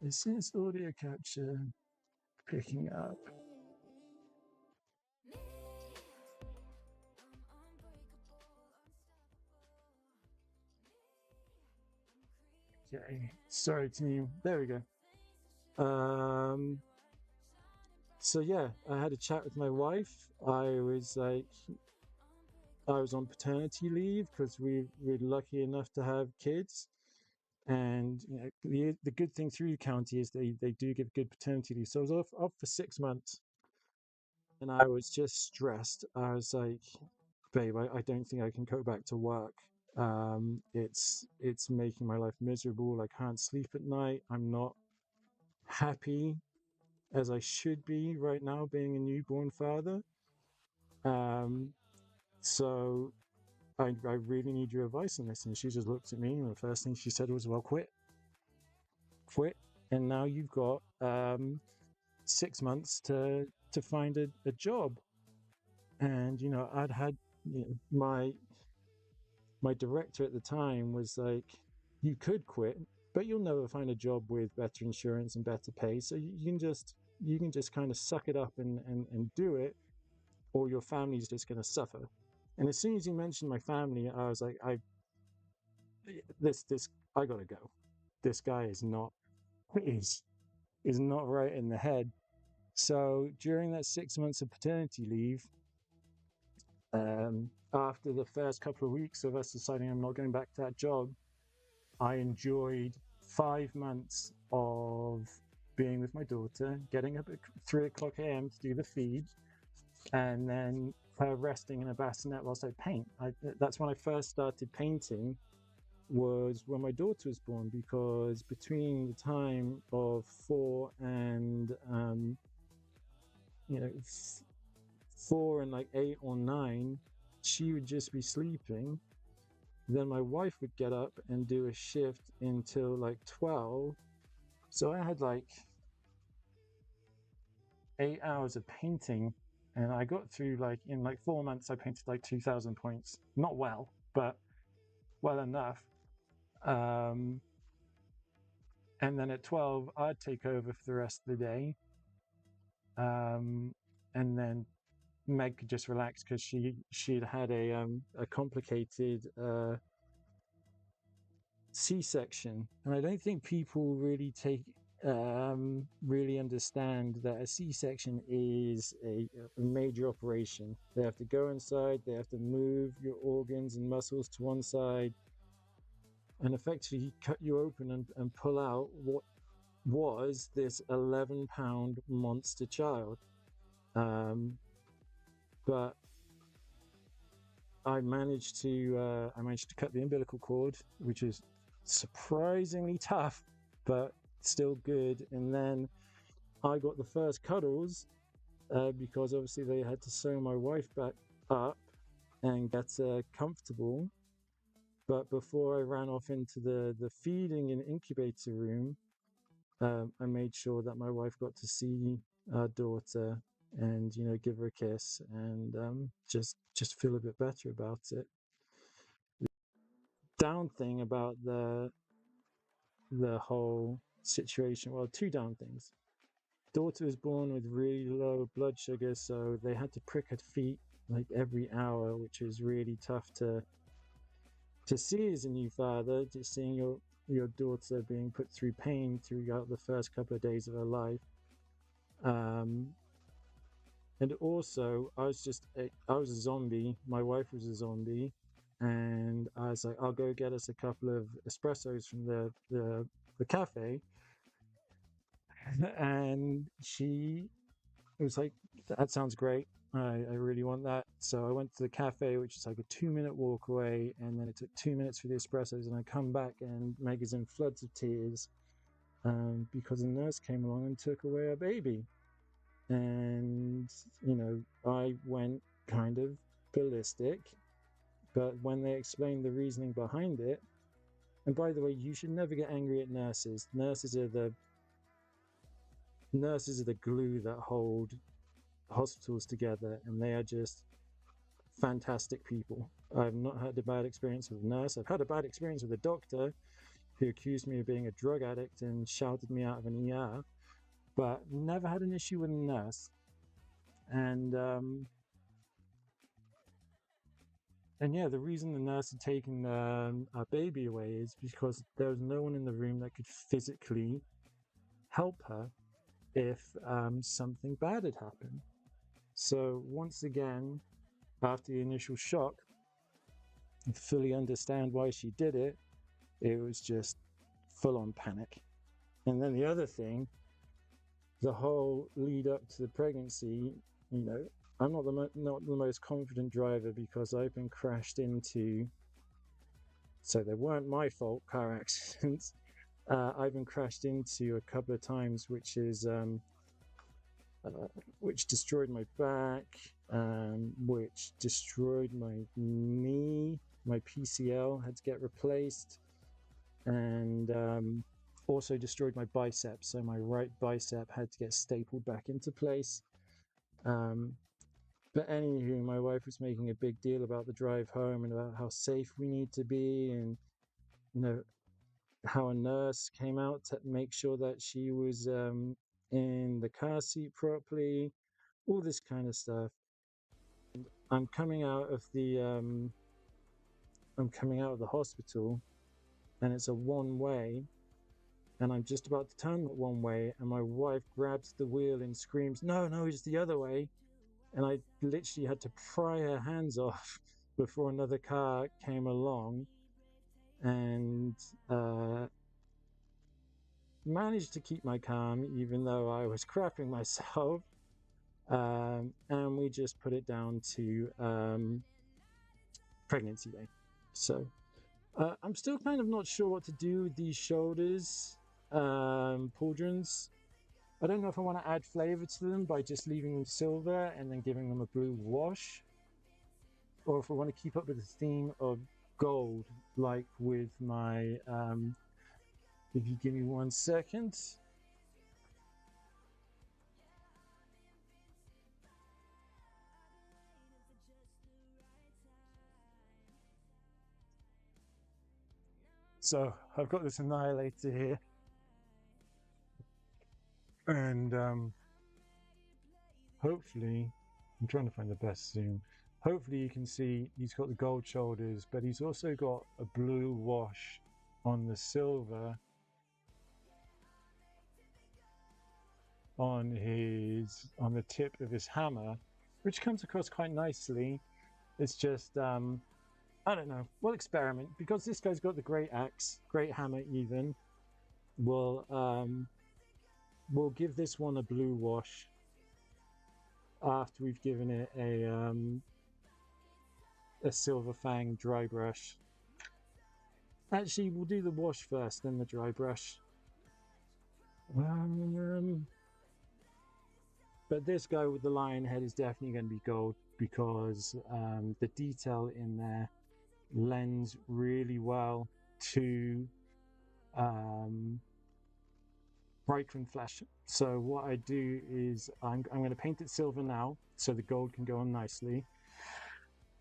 Is this audio capture picking up? Okay, sorry team, there we go. So yeah, I had a chat with my wife. I was on paternity leave because we're lucky enough to have kids. And the good thing through the county is they do give good paternity leave. So I was off for 6 months, and I was just stressed. I was like, babe, I don't think I can go back to work. It's making my life miserable. I can't sleep at night. I'm not happy as I should be right now, being a newborn father. So I really need your advice on this. And she just looked at me, and the first thing she said was, well, quit. And now you've got 6 months to find a job. And I'd had my director at the time was like, you could quit, but you'll never find a job with better insurance and better pay, so you can just kind of suck it up and do it, or your family's just going to suffer. And as soon as he mentioned my family, I was like, I gotta go. This guy is not right in the head. So during that 6 months of paternity leave, after the first couple of weeks of us deciding I'm not going back to that job, I enjoyed 5 months of being with my daughter, getting up at 3:00 a.m. to do the feed, and then her resting in a bassinet whilst I paint. That's when I first started painting, was when my daughter was born, because between the time of 4 and 4 and like 8 or 9, she would just be sleeping. Then my wife would get up and do a shift until like 12. So I had like 8 hours of painting, and I got through, like, in like 4 months, I painted like 2,000 points. Not well, but well enough. And then at 12, I'd take over for the rest of the day. And then Meg could just relax because she'd had a complicated C-section, and I don't think people really take really understand that a C-section is a major operation. They have to go inside, they have to move your organs and muscles to one side, and effectively cut you open and pull out what was this 11-pound monster child. But I managed to cut the umbilical cord, which is surprisingly tough, but still good. And then I got the first cuddles because obviously they had to sew my wife back up and get comfortable. But before I ran off into the feeding and incubator room, I made sure that my wife got to see our daughter and give her a kiss and just feel a bit better about it. Down thing about the whole situation, well, two down things. Daughter was born with really low blood sugar, so they had to prick her feet like every hour, which is really tough to see as a new father, just seeing your daughter being put through pain throughout the first couple of days of her life. And also, I was a zombie. My wife was a zombie, and I was like, I'll go get us a couple of espressos from the cafe. And she was like, that sounds great. I really want that. So I went to the cafe, which is like a 2-minute walk away, and then it took 2 minutes for the espressos, and I come back and Meg is in floods of tears because a nurse came along and took away our baby. And I went kind of ballistic, but when they explained the reasoning behind it, and by the way, you should never get angry at nurses. Nurses are the glue that hold hospitals together, and they are just fantastic people. I've not had a bad experience with a nurse. I've had a bad experience with a doctor who accused me of being a drug addict and shouted me out of an ER, but never had an issue with a nurse. And yeah, the reason the nurse had taken our baby away is because there was no one in the room that could physically help her if something bad had happened. So once again, after the initial shock, I fully understand why she did it. It was just full-on panic. And then the other thing, the whole lead up to the pregnancy, I'm not the most confident driver because I've been crashed into, so they weren't my fault, car accidents. I've been crashed into a couple of times, which destroyed my back, which destroyed my knee. My PCL had to get replaced, and also destroyed my bicep. So my right bicep had to get stapled back into place. But anywho, my wife was making a big deal about the drive home and about how safe we need to be, and how a nurse came out to make sure that she was in the car seat properly, all this kind of stuff. I'm coming out of the hospital, and it's a one-way, and I'm just about to turn that one way, and my wife grabs the wheel and screams, no, it's the other way. And I literally had to pry her hands off before another car came along, and managed to keep my calm even though I was crapping myself. And we just put it down to pregnancy day. So I'm still kind of not sure what to do with these shoulders, pauldrons. I don't know if I want to add flavor to them by just leaving them silver and then giving them a blue wash, or if I want to keep up with the theme of gold, like with my, if you give me 1 second. So I've got this annihilator here, and hopefully, I'm trying to find the best zoom. Hopefully you can see he's got the gold shoulders, but he's also got a blue wash on the silver. on the tip of his hammer, which comes across quite nicely. It's just I don't know. We'll experiment because this guy's got the great axe, great hammer even. We'll give this one a blue wash after we've given it a silver fang dry brush. Actually, we'll do the wash first, then the dry brush. But this guy with the lion head is definitely going to be gold because the detail in there lends really well to Brighton flesh. So what I do is I'm going to paint it silver now so the gold can go on nicely.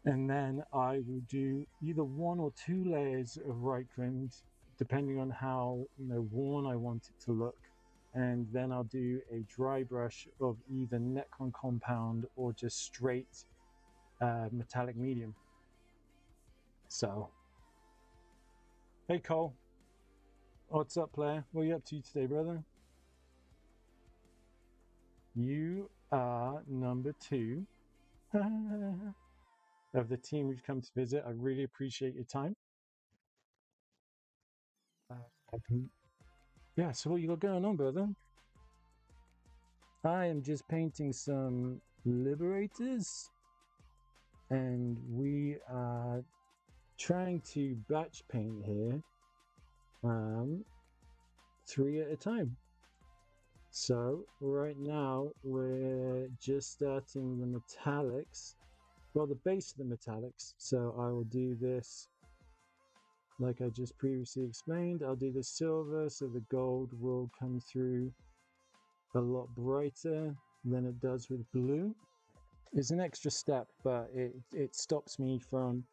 And then I will do either 1 or 2 layers of Reichland, depending on how worn I want it to look. And then I'll do a dry brush of either Necron compound or just straight metallic medium. So, hey Cole, what's up, player? What are you up to today, brother? You are number 2 of the team who've come to visit. I really appreciate your time. Yeah, so what you got going on, brother? I am just painting some liberators, and we are trying to batch paint here, 3 at a time. So right now we're just starting the metallics, well, the base of the metallics. So I will do this like I just previously explained. I'll do the silver so the gold will come through a lot brighter than it does with blue. It's an extra step, but it stops me from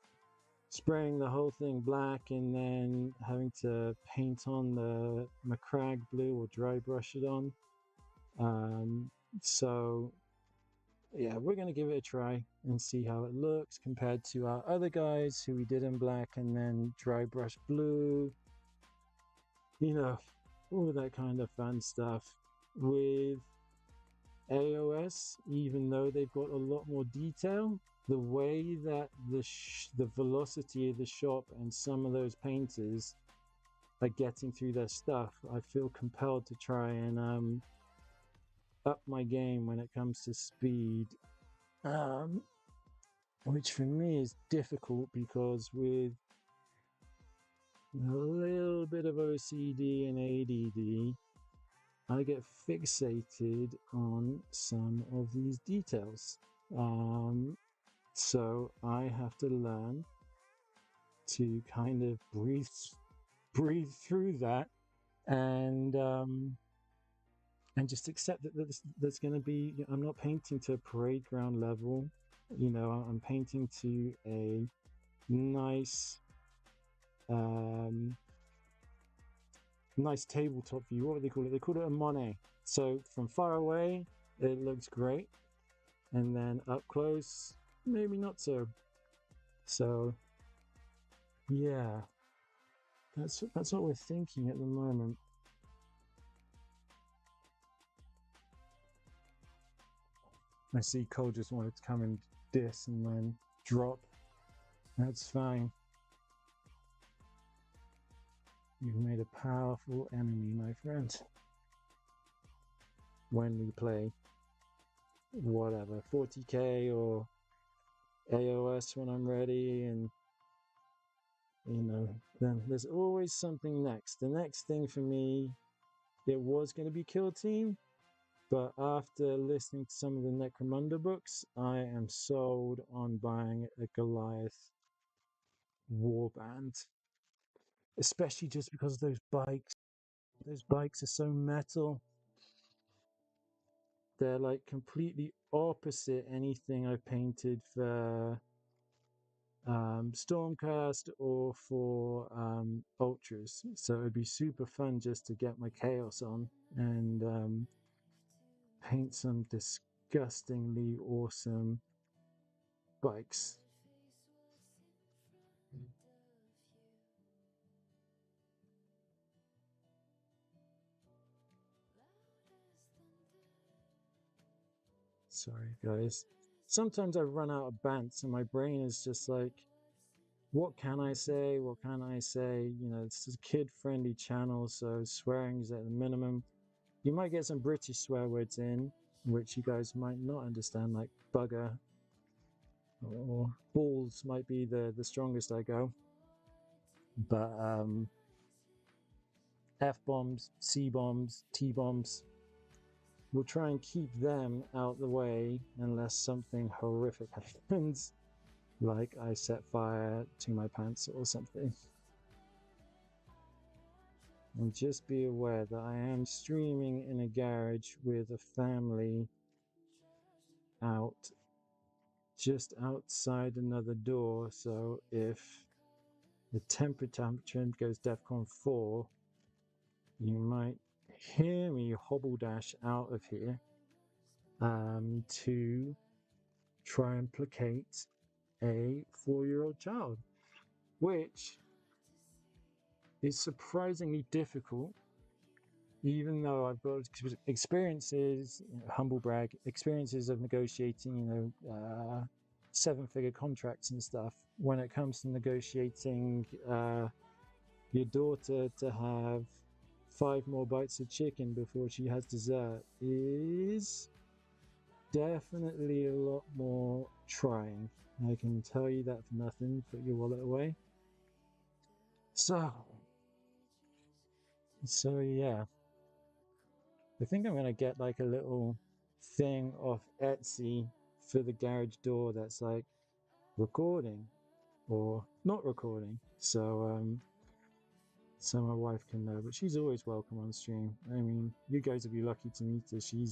spraying the whole thing black and then having to paint on the Macragge blue or dry brush it on. So yeah, we're going to give it a try and see how it looks compared to our other guys who we did in black and then dry brush blue, all that kind of fun stuff. With AoS, even though they've got a lot more detail, the way that the velocity of the shop and some of those painters are getting through their stuff, I feel compelled to try and up my game when it comes to speed, which for me is difficult because with a little bit of OCD and ADD, I get fixated on some of these details. So I have to learn to kind of breathe through that and just accept that there's going to be, I'm not painting to a parade ground level. I'm painting to a nice nice tabletop view. What would they call it? They call it a Monet. So from far away it looks great, and then up close maybe not so. So yeah, that's what we're thinking at the moment. I see Cole just wanted to come and diss and then drop. That's fine. You've made a powerful enemy, my friend. When we play whatever, 40k or AoS when I'm ready, and then there's always something next. The next thing for me, it was going to be Kill Team, but after listening to some of the Necromunda books, I am sold on buying a Goliath warband, especially just because of those bikes. Those bikes are so metal. They're like completely opposite anything I've painted for Stormcast or for Ultras. So it'd be super fun just to get my Chaos on and paint some disgustingly awesome bikes. Sorry, guys. Sometimes I run out of bants and my brain is just like, what can I say? What can I say? You know, it's a kid-friendly channel, so swearing is at the minimum. You might get some British swear words in, which you guys might not understand, like bugger or balls might be the strongest I go. But F-bombs, C-bombs, T-bombs, we'll try and keep them out the way unless something horrific happens, like I set fire to my pants or something. And just be aware that I am streaming in a garage with a family out just outside another door, so if the temperature goes DEFCON 4, you might hear me hobble dash out of here to try and placate a 4-year-old child, which is surprisingly difficult, even though I've got experiences, humble brag, experiences of negotiating, 7-figure contracts and stuff. When it comes to negotiating your daughter to have 5 more bites of chicken before she has dessert is definitely a lot more trying. I can tell you that for nothing. Put your wallet away. So yeah. I think I'm gonna get like a little thing off Etsy for the garage door that's like recording or not recording. So my wife can know, but she's always welcome on stream. I mean, you guys will be lucky to meet her. She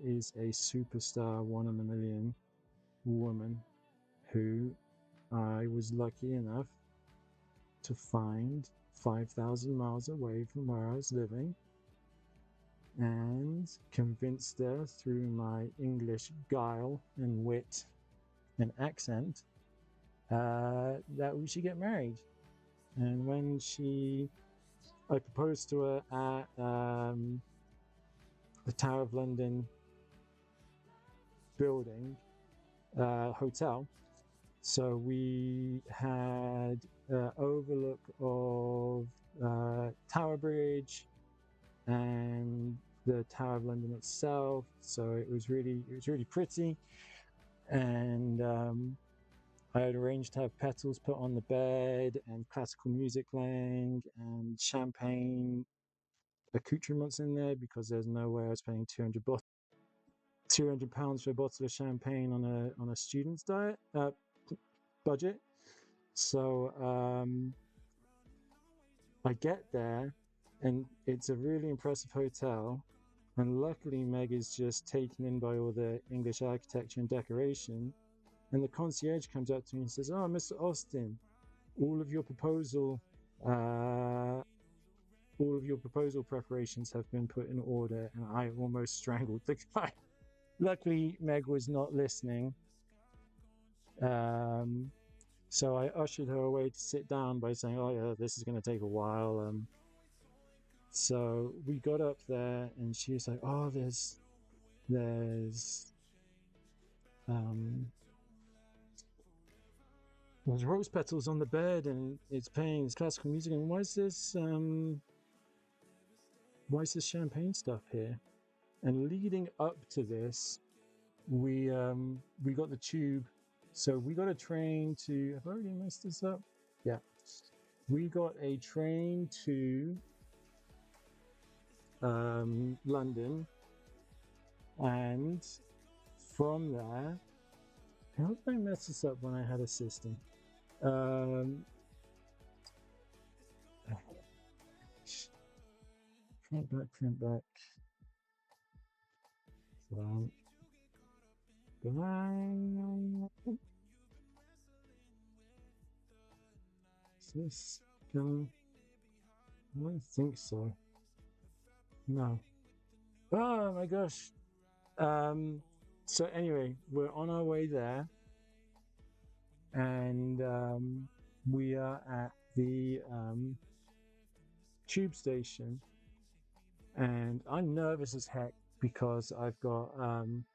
is a superstar, 1 in a million woman who I was lucky enough to find 5,000 miles away from where I was living and convinced her through my English guile and wit and accent that we should get married. And when I proposed to her at the Tower of London building, hotel. So we had overlook of Tower Bridge and the Tower of London itself. So it was really pretty. And I had arranged to have petals put on the bed and classical music playing and champagne accoutrements in there, because there's no way I was paying £200 for a bottle of champagne on a student's diet budget. So I get there and it's a really impressive hotel, and luckily Meg is just taken in by all the English architecture and decoration, and the concierge comes up to me and says, "Oh, Mr. Austin, all of your proposal preparations have been put in order." And I almost strangled the guy. Luckily, Meg was not listening. So I ushered her away to sit down by saying, "Oh yeah, this is going to take a while." So we got up there and she was like, "Oh, there's rose petals on the bed and it's playing this classical music, and why is this champagne stuff here?" And leading up to this, we got the tube. So we got a train to, have I already messed this up? Yeah. We got a train to London, and from there, how did I mess this up when I had a system? Print back. So, is this going? I don't think so. No. Oh my gosh. So anyway, we're on our way there, and we are at the tube station, and I'm nervous as heck because I've got I'm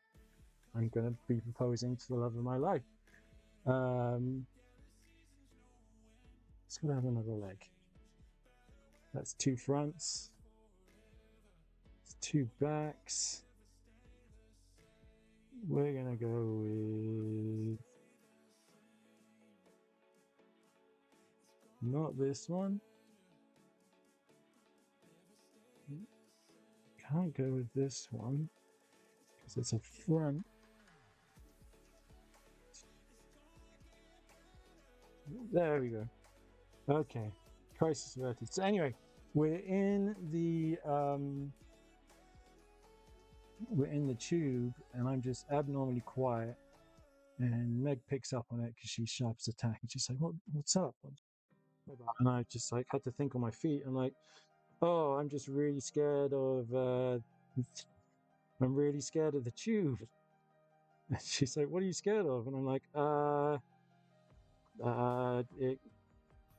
going to be proposing to the love of my life. It's going to have another leg. That's 2 fronts. It's 2 backs. We're going to go with not this one. Can't go with this one because it's a front. There we go. Okay, crisis averted. So anyway, we're in the tube, and I'm just abnormally quiet. And Meg picks up on it because she's sharp as a tack, and she's like, "What's up?" And I just like had to think on my feet. I'm like, "Oh, I'm just really scared of. I'm really scared of the tube." And she's like, "What are you scared of?" And I'm like,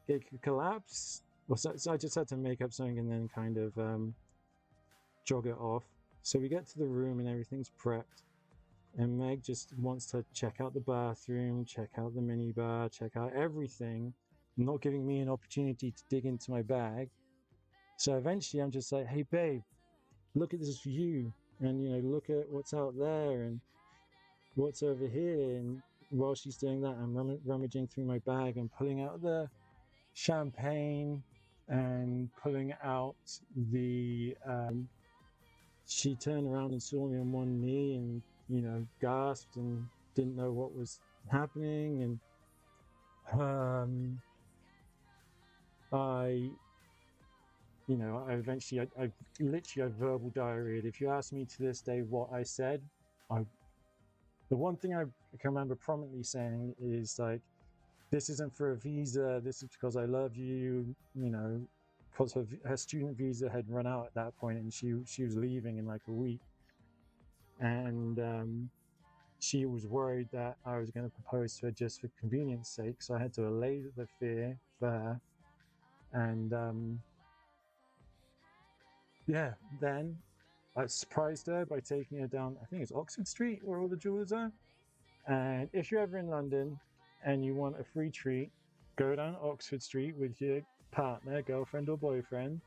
it could collapse." Well, so I just had to make up something and then kind of jog it off. So we get to the room and everything's prepped. And Meg just wants to check out the bathroom, check out the minibar, check out everything, not giving me an opportunity to dig into my bag. So eventually I'm just like, "Hey, babe, look at this view. And, look at what's out there and what's over here." And while she's doing that, I'm rummaging through my bag and pulling out the champagne and pulling out the... she turned around and saw me on one knee and, gasped and didn't know what was happening. And I eventually literally verbal diarrheaed. If you ask me to this day what I said, the one thing I can remember prominently saying is like, "This isn't for a visa, this is because I love you," because her student visa had run out at that point and she was leaving in like a week. And she was worried that I was going to propose to her just for convenience sake, so I had to allay the fear for her. And then I surprised her by taking her down, I think it's Oxford Street where all the jewelers are. And if you're ever in London and you want a free treat, go down Oxford Street with your partner, girlfriend or boyfriend,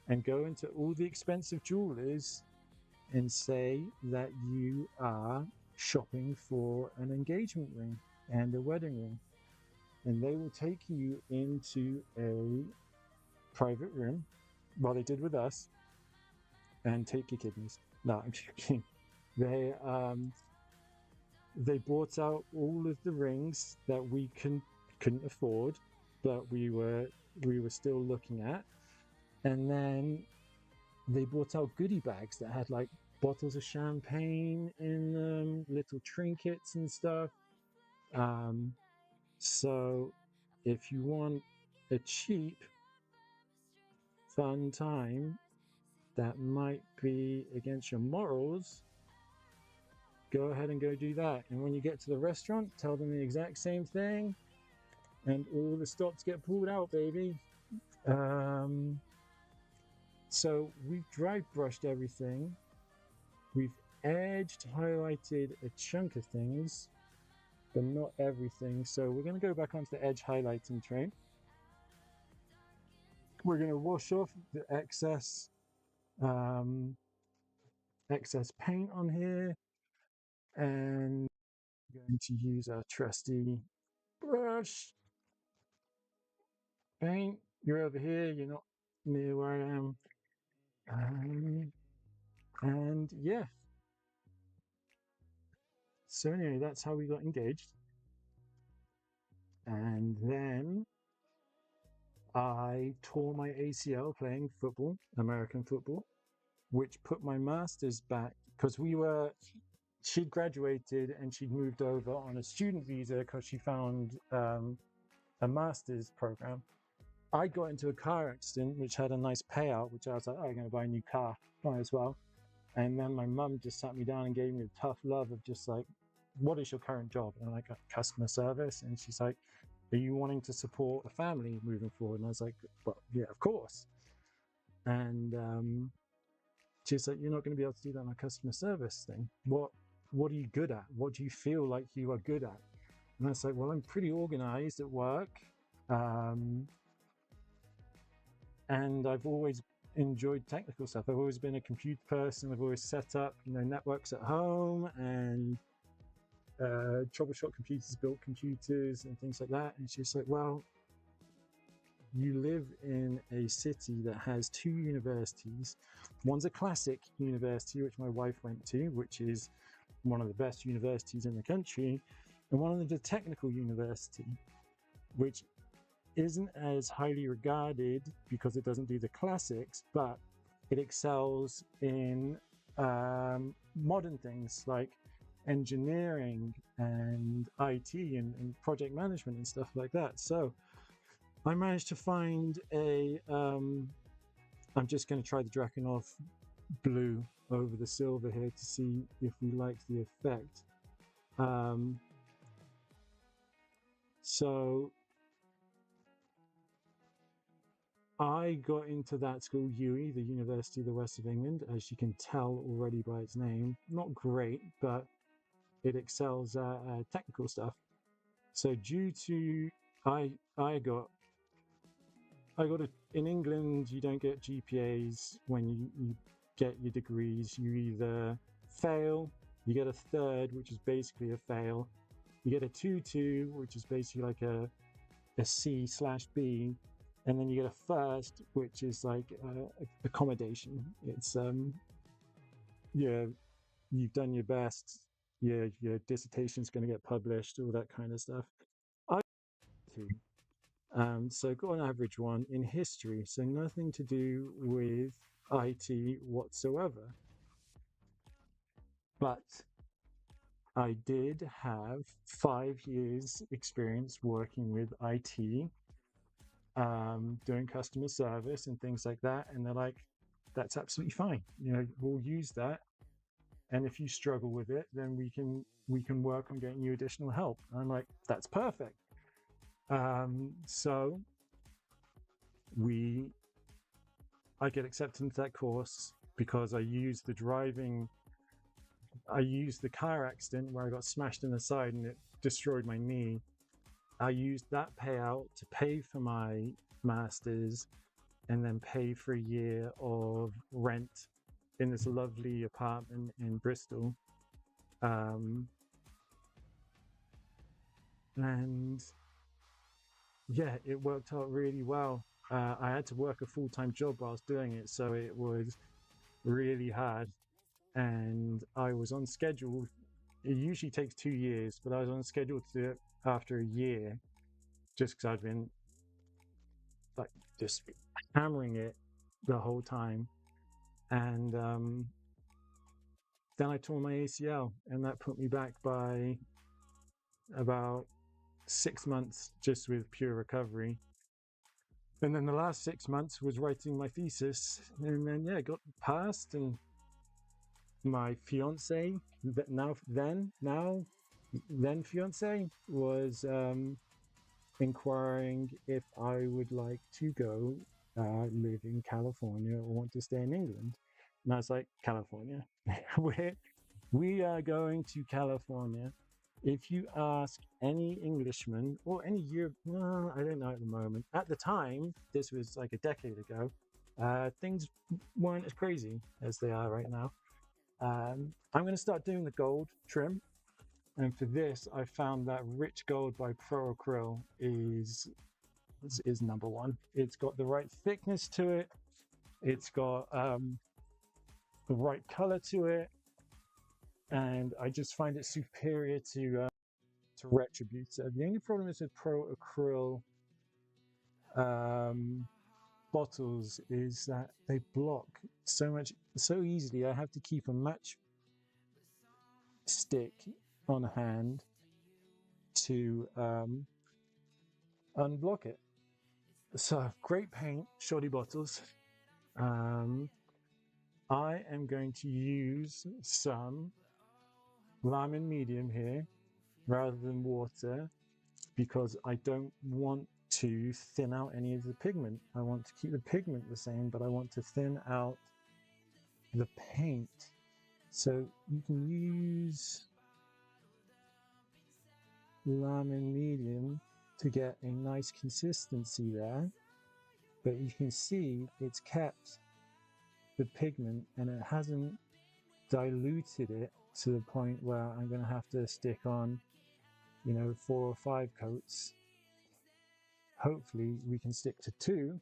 and go into all the expensive jewelers and say that you are shopping for an engagement ring and a wedding ring. And they will take you into a private room, well, they did with us, and take your kidneys. No, I'm joking. They bought out all of the rings that we couldn't afford, but we were still looking at. And then they bought out goodie bags that had like bottles of champagne in them, little trinkets and stuff. So if you want a cheap, fun time that might be against your morals, go ahead and go do that. And when you get to the restaurant, tell them the exact same thing, and all the stops get pulled out, baby. So we've dry brushed everything. We've edged, highlighted a chunk of things, but not everything. So we're going to go back onto the edge highlighting tray. We're going to wash off the excess paint on here, and we're going to use our trusty brush. Paint, you're over here, you're not near where I am. And yeah. So anyway, that's how we got engaged. And then I tore my ACL playing football, American football, which put my master's back, because she'd graduated and she'd moved over on a student visa because she found a master's program. I got into a car accident which had a nice payout, which I was like, "Oh, I'm going to buy a new car, might as well." And then my mum just sat me down and gave me a tough love of just like, "What is your current job?" And I'm like, "Customer service." And she's like, "Are you wanting to support a family moving forward?" And I was like, "Well, yeah, of course." And she's like, you're not going to be able to do that on a customer service thing. What are you good at? What do you feel like you are good at? And I was like, well, I'm pretty organized at work. And I've always enjoyed technical stuff. I've always been a computer person. I've always set up, networks at home and troubleshoot computers, built computers and things like that. And she's like, well, you live in a city that has 2 universities. One's a classic university, which my wife went to, which is one of the best universities in the country, and one of them's a technical university, which isn't as highly regarded because it doesn't do the classics, but it excels in modern things like engineering and IT and project management and stuff like that. So I managed to find I'm just going to try the Drakenov blue over the silver here to see if we like the effect. So I got into that school, UWE, the University of the West of England, as you can tell already by its name. Not great, but it excels at technical stuff. So due to in England, you don't get GPAs when you get your degrees. You either fail, you get a third, which is basically a fail. You get a 2-2, which is basically like a C/B. And then you get a first, which is like accommodation. It's you've done your best. Your dissertation's going to get published, all that kind of stuff. So got an average one in history, so nothing to do with IT whatsoever. But I did have 5 years experience working with IT, doing customer service and things like that. And they're like, that's absolutely fine. We'll use that. And if you struggle with it, then we can work on getting you additional help. And I'm like, that's perfect. So I get accepted into that course because I used the car accident where I got smashed in the side and it destroyed my knee. I used that payout to pay for my master's and then pay for a year of rent in this lovely apartment in Bristol. And yeah, it worked out really well. I had to work a full-time job whilst doing it, so it was really hard. And I was on schedule. It usually takes 2 years, but I was on schedule to do it after a year, just because I'd been like just hammering it the whole time. And then I tore my ACL, and that put me back by about 6 months just with pure recovery. And then the last 6 months was writing my thesis, and then I got passed. And my fiance, then fiance, was inquiring if I would like to go live in California or want to stay in England. And I was like, California. We are going to California. If you ask any Englishman or any European, I don't know at the moment. At the time, this was like a decade ago, things weren't as crazy as they are right now. I'm going to start doing the gold trim. And for this, I found that rich gold by Pro Acryl is number one. It's got the right thickness to it. It's got the right color to it. And I just find it superior to Retributor. The only problem is with Pro Acryl bottles is that they block so easily. I have to keep a match stick on hand to unblock it. So great paint, shoddy bottles. I am going to use some Lamine medium here rather than water because I don't want to thin out any of the pigment. I want to keep the pigment the same, but I want to thin out the paint. So you can use lamine medium to get a nice consistency there, but you can see it's kept the pigment and it hasn't diluted it to the point where I'm going to have to stick on, 4 or 5 coats. Hopefully we can stick to 2,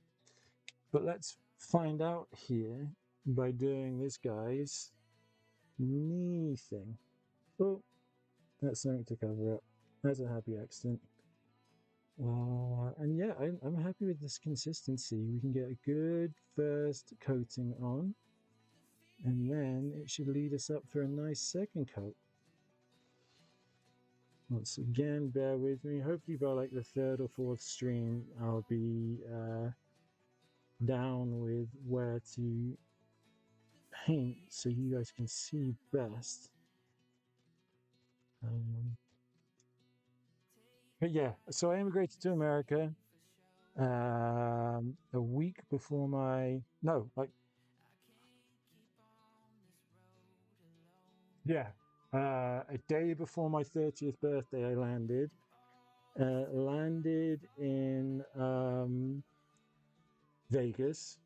but let's find out here by doing this guy's knee thing. Oh, that's something to cover up. That's a happy accident. And yeah, I'm happy with this consistency. We can get a good first coating on, and then it should lead us up for a nice second coat. Once again, bear with me. Hopefully by like the 3rd or 4th stream, I'll be down with where to paint so you guys can see best. But yeah, so I immigrated to America a week before a day before my 30th birthday. I landed in Vegas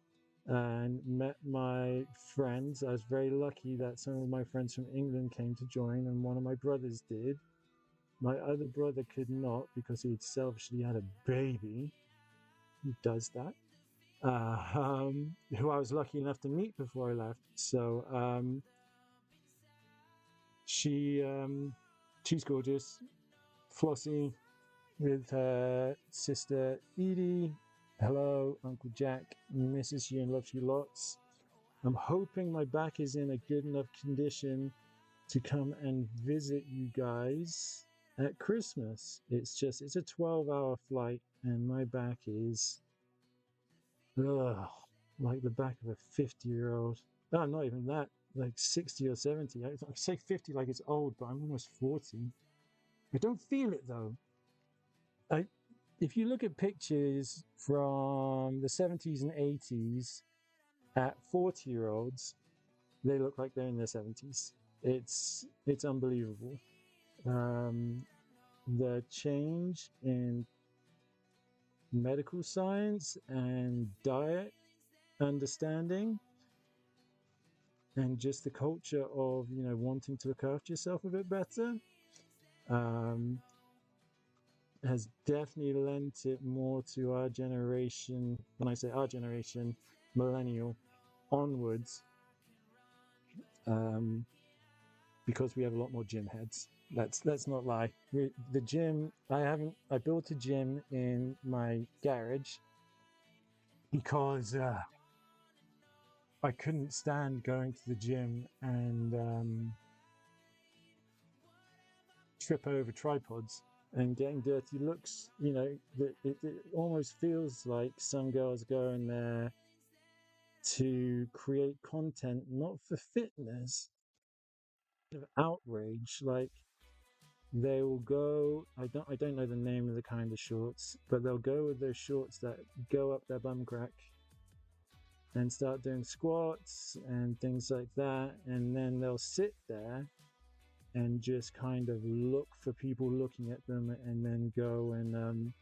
and met my friends. I was very lucky that some of my friends from England came to join, and one of my brothers did. My other brother could not because he'd selfishly had a baby. He does that. Who I was lucky enough to meet before I left. So she's gorgeous. Flossie with her sister Edie. Hello, Uncle Jack. Misses you and loves you lots. I'm hoping my back is in a good enough condition to come and visit you guys at Christmas. It's a 12-hour flight, and my back is like the back of a 50-year-old. No, not even that, like 60 or 70. I say 50 like it's old, but I'm almost 40. I don't feel it though. If you look at pictures from the 70s and 80s at 40-year-olds, they look like they're in their 70s. It's unbelievable. The change in medical science and diet understanding and just the culture of wanting to look after yourself a bit better has definitely lent it more to our generation. When I say our generation, millennial onwards, because we have a lot more gym heads. Let's not lie. The gym, I built a gym in my garage because I couldn't stand going to the gym and trip over tripods and getting dirty looks. It almost feels like some girls go in there to create content, not for fitness, of outrage. Like they will go, I don't know the name of the kind of shorts, but they'll go with those shorts that go up their bum crack and start doing squats and things like that, and then they'll sit there and just kind of look for people looking at them, and then go and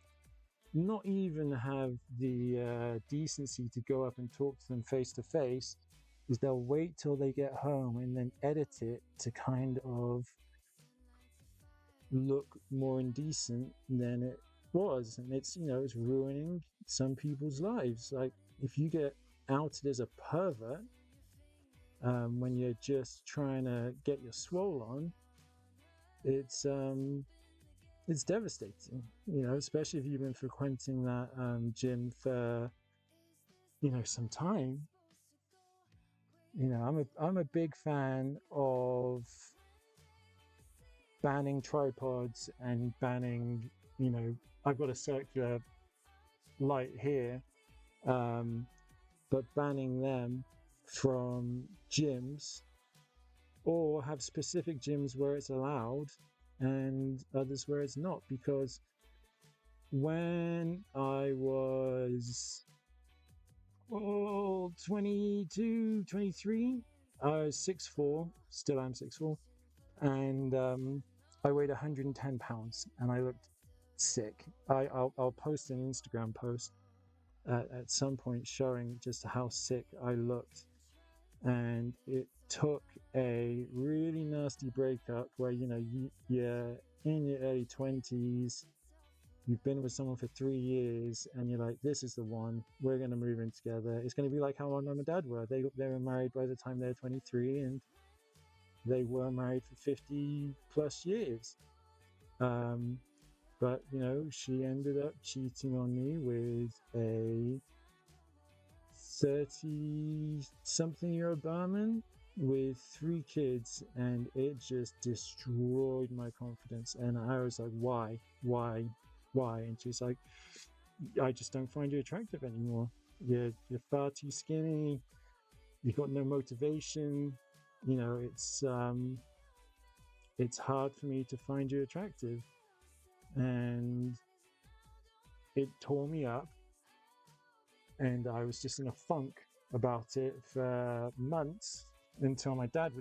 not even have the decency to go up and talk to them face to face, is they'll wait till they get home and then edit it to kind of look more indecent than it was. And it's it's ruining some people's lives. Like if you get outed as a pervert when you're just trying to get your swole on, it's devastating, especially if you've been frequenting that gym for some time. I'm a big fan of banning tripods and banning, I've got a circular light here, but banning them from gyms, or have specific gyms where it's allowed and others where it's not. Because when I was 22, 23, I was 6'4", still am 6'4", and I weighed 110 pounds, and I looked sick. I'll post an Instagram post at some point showing just how sick I looked, and it took a really nasty breakup where you're in your early 20s, you've been with someone for 3 years, and you're like, this is the one, we're going to move in together. It's going to be like how my mum and dad were. They were married by the time they were 23, and they were married for 50 plus years. But she ended up cheating on me with a 30-something-year-old barman with 3 kids, and it just destroyed my confidence. And I was like, why? And she's like, I just don't find you attractive anymore. You're far too skinny. You've got no motivation. It's hard for me to find you attractive. And it tore me up. And I was just in a funk about it for months until my dad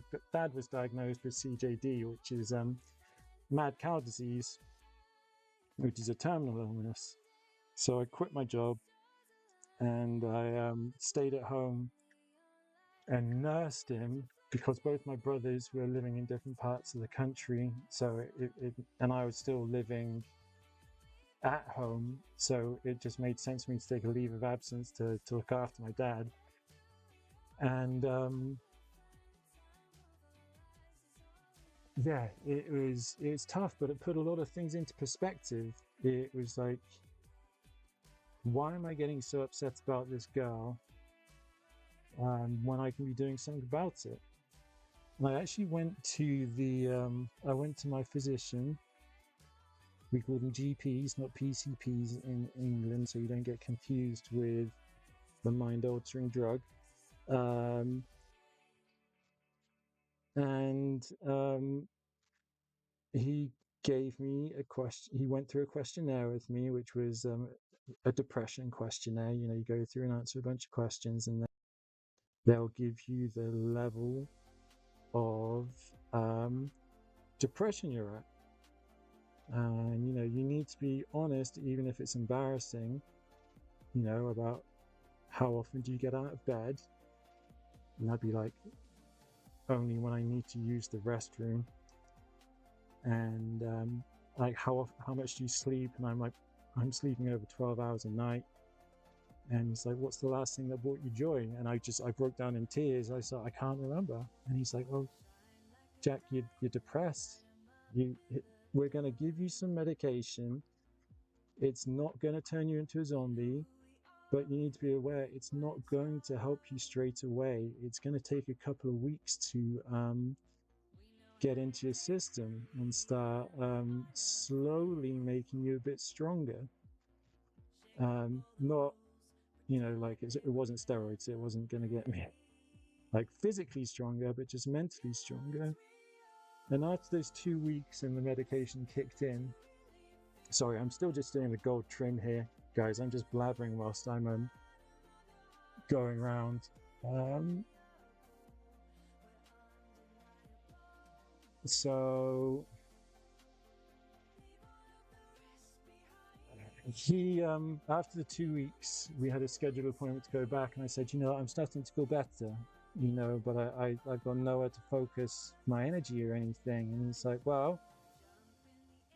was diagnosed with CJD, which is mad cow disease, which is a terminal illness. So I quit my job and I stayed at home and nursed him, because both my brothers were living in different parts of the country. So and I was still living at home, so it just made sense for me to take a leave of absence to look after my dad. And yeah, it was tough, but it put a lot of things into perspective. It was like, why am I getting so upset about this girl when I can be doing something about it? And I actually went to my physician. We call them GPs, not PCPs in England, so you don't get confused with the mind-altering drug. He gave me a question. He went through a questionnaire with me, which was a depression questionnaire. You go through and answer a bunch of questions, and then they'll give you the level of depression you're at. And you need to be honest, even if it's embarrassing, about how often do you get out of bed. And I'd be like, only when I need to use the restroom. And like, how much do you sleep? And I'm like, I'm sleeping over 12 hours a night. And he's like, what's the last thing that brought you joy? And I broke down in tears. I said, I can't remember. And he's like, well, Jack, you're depressed. We're going to give you some medication. It's not going to turn you into a zombie, but you need to be aware it's not going to help you straight away. It's going to take a couple of weeks to get into your system and start slowly making you a bit stronger. Not, like it wasn't steroids. It wasn't going to get me like physically stronger, but just mentally stronger. And after those 2 weeks and the medication kicked in, sorry, I'm still just doing the gold trim here, guys. I'm just blabbering whilst I'm going around. So he, after the 2 weeks, we had a scheduled appointment to go back, and I said, I'm starting to feel better, but I've got nowhere to focus my energy or anything. And he's like, well,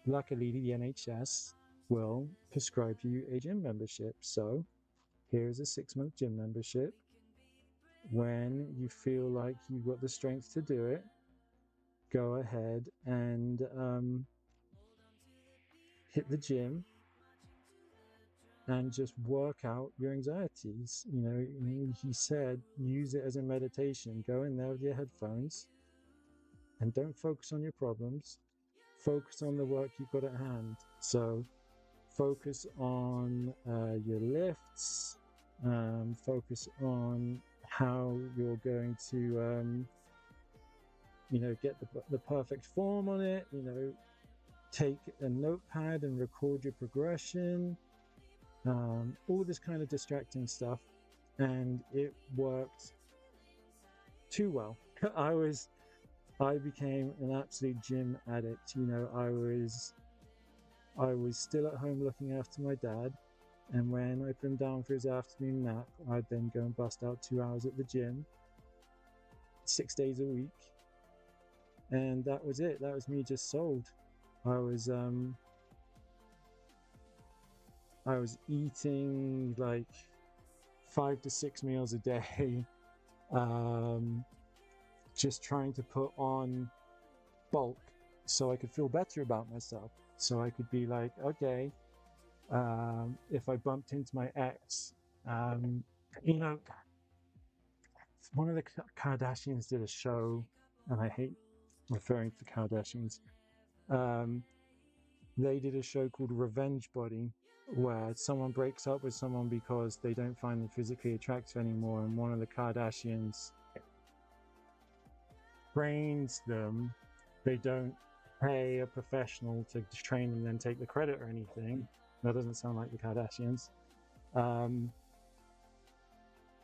luckily the NHS will prescribe you a gym membership. So here's a 6-month gym membership. When you feel like you've got the strength to do it, go ahead and hit the gym and just work out your anxieties. He said, use it as a meditation. Go in there with your headphones and don't focus on your problems. Focus on the work you've got at hand. So focus on your lifts, focus on how you're going to get the perfect form on it. Take a notepad and record your progression, all this kind of distracting stuff. And it worked too well. I became an absolute gym addict. You know, I was still at home looking after my dad, and when I put him down for his afternoon nap, I'd then go and bust out 2 hours at the gym, 6 days a week, and that was it. That was me just sold. I was eating like 5 to 6 meals a day, just trying to put on bulk so I could feel better about myself. So I could be like, okay, if I bumped into my ex, you know, one of the Kardashians did a show, and I hate referring to the Kardashians. They did a show called Revenge Body, where someone breaks up with someone because they don't find them physically attractive anymore, and one of the Kardashians trains them. They don't pay a professional to train them, then take the credit or anything. That doesn't sound like the Kardashians.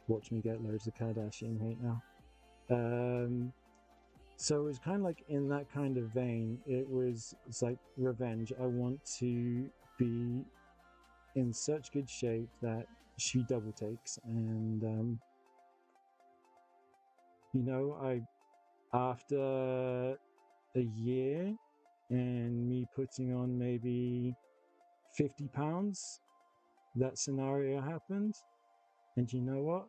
Watch me get loads of Kardashian hate now. So it was kind of like in that kind of vein. It's like revenge. I want to be in such good shape that she double takes, and you know, after a year and me putting on maybe 50 pounds, that scenario happened, and you know what?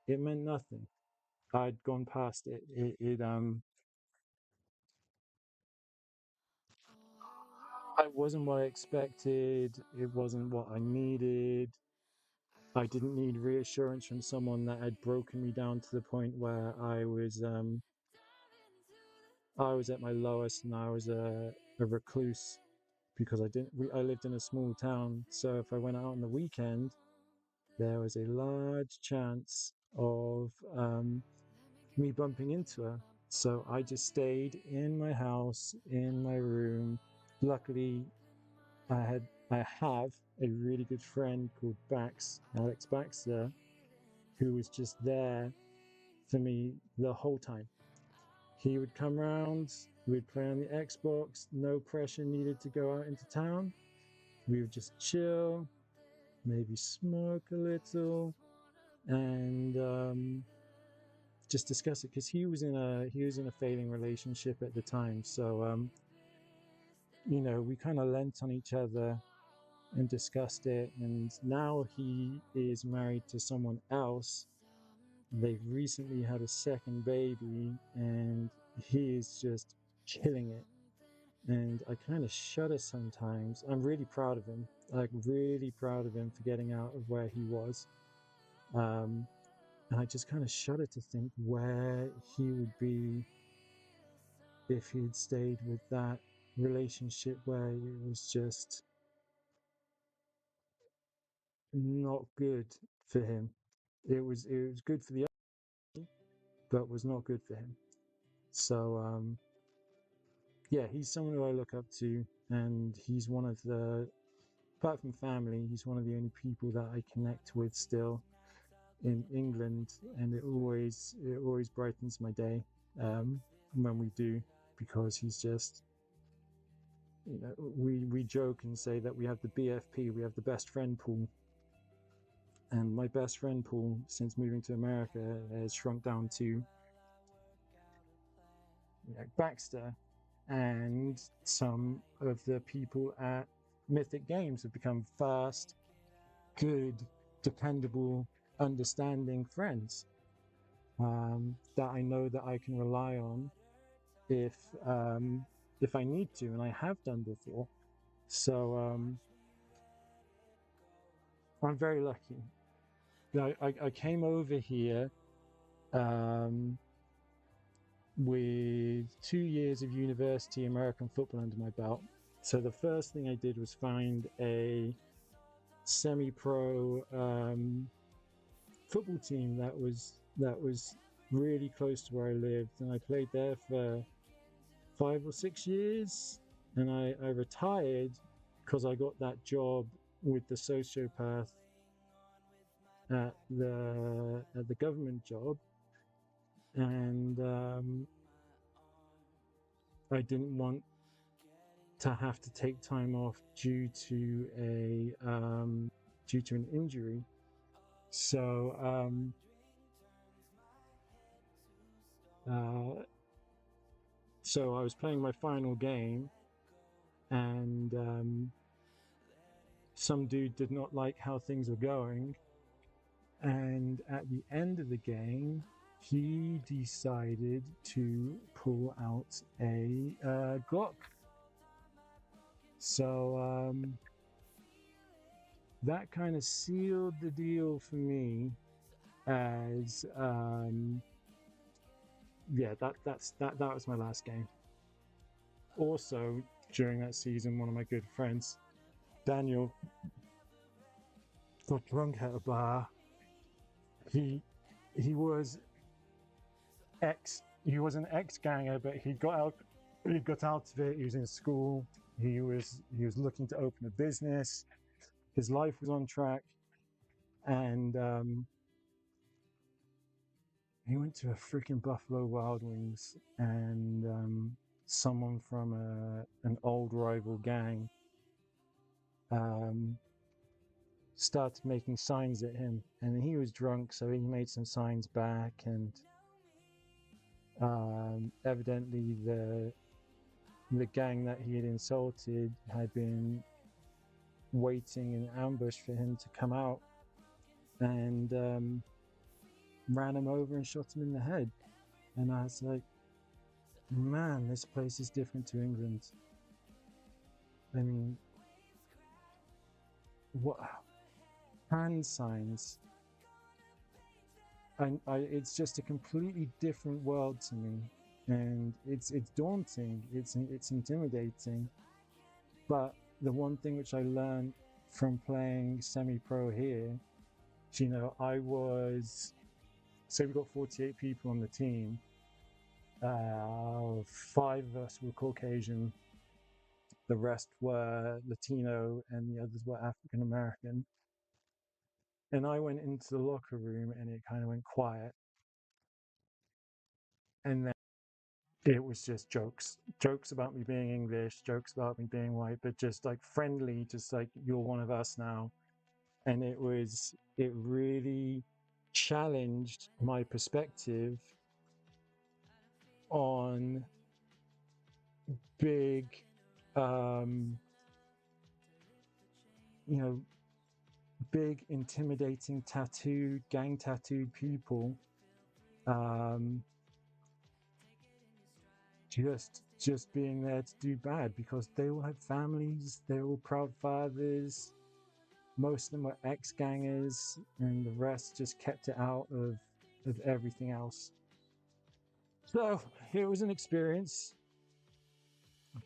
It meant nothing. I'd gone past it. It wasn't what I expected. It wasn't what I needed. I didn't need reassurance from someone that had broken me down to the point where I was at my lowest, and I was a recluse because I lived in a small town. So if I went out on the weekend, there was a large chance of me bumping into her. So I just stayed in my house, in my room. Luckily, I have a really good friend called Alex Baxter, who was just there for me the whole time. He would come round, we'd play on the Xbox, no pressure needed to go out into town. We would just chill, maybe smoke a little, and just discuss it, because he was in a failing relationship at the time. So you know, we kind of lent on each other and discussed it, and now he is married to someone else. They've recently had a second baby, and he is just killing it. And I kind of shudder sometimes. I'm really proud of him, like really proud of him for getting out of where he was. And I just kind of shudder to think where he would be if he'd stayed with that relationship where it was just not good for him. It was good for the other, but was not good for him. So yeah, he's someone who I look up to, and he's one of the, apart from family, he's one of the only people that I connect with still in England, and it always brightens my day when we do, because he's just, you know, we joke and say that we have the BFP, we have the best friend pool, and my best friend pool since moving to America has shrunk down to, you know, Baxter, and some of the people at Mythic Games have become fast, good, dependable, understanding friends that I know that I can rely on if I need to, and I have done before. So I'm very lucky. I came over here with 2 years of university American football under my belt. So the first thing I did was find a semi-pro football team that was really close to where I lived, and I played there for 5 or 6 years, and I retired because I got that job with the sociopath at the government job. and I didn't want to have to take time off due to an injury. So so I was playing my final game, and some dude did not like how things were going, and at the end of the game he decided to pull out a Glock. So that kind of sealed the deal for me as yeah, that was my last game. Also, during that season, one of my good friends, Daniel, got drunk at a bar. He was an ex-ganger, but he got out of it. He was in school. He was looking to open a business. His life was on track, and he went to a freaking Buffalo Wild Wings, and someone from an old rival gang started making signs at him, and he was drunk, so he made some signs back, and evidently the gang that he had insulted had been waiting in ambush for him to come out, and ran him over and shot him in the head. And I was like, man, this place is different to England. I mean, what hand signs? It's just a completely different world to me, and it's daunting. It's intimidating. But the one thing which I learned from playing semi-pro here, you know, so we got 48 people on the team. 5 of us were Caucasian, the rest were Latino, and the others were African American. And I went into the locker room and it kind of went quiet. And then it was just jokes about me being English, jokes about me being white, but just like friendly, just like, you're one of us now. And it really challenged my perspective on big, big intimidating gang tattooed people, just being there to do bad, because they all had families, they were all proud fathers. Most of them were ex-gangers, and the rest just kept it out of everything else. So it was an experience.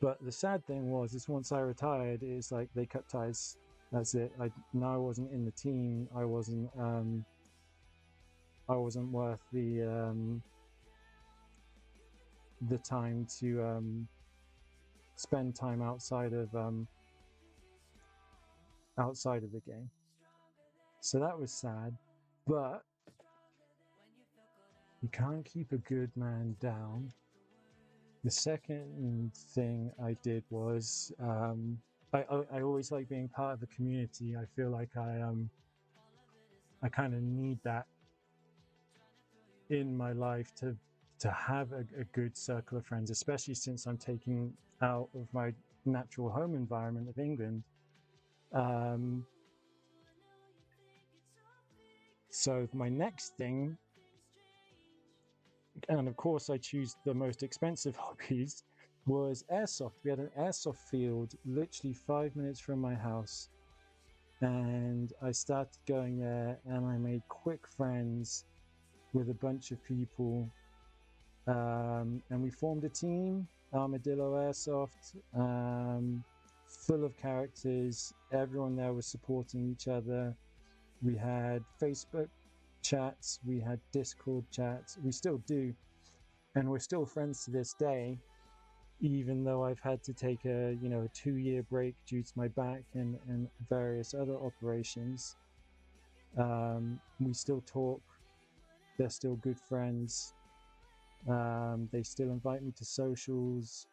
But the sad thing is once I retired, it's like they cut ties. That's it. I wasn't in the team. I wasn't worth the time to spend time outside of the game. So that was sad, but you can't keep a good man down. The second thing I did was I always like being part of the community. I feel like I kind of need that in my life to have a good circle of friends, especially since I'm taking out of my natural home environment of England. So my next thing, and of course I choose the most expensive hobbies, was airsoft. We had an airsoft field literally 5 minutes from my house, and I started going there, and I made quick friends with a bunch of people, and we formed a team, Armadillo Airsoft, full of characters. Everyone there was supporting each other. We had Facebook chats, we had Discord chats, we still do, and we're still friends to this day, even though I've had to take a 2-year break due to my back and various other operations. We still talk. They're still good friends. They still invite me to socials.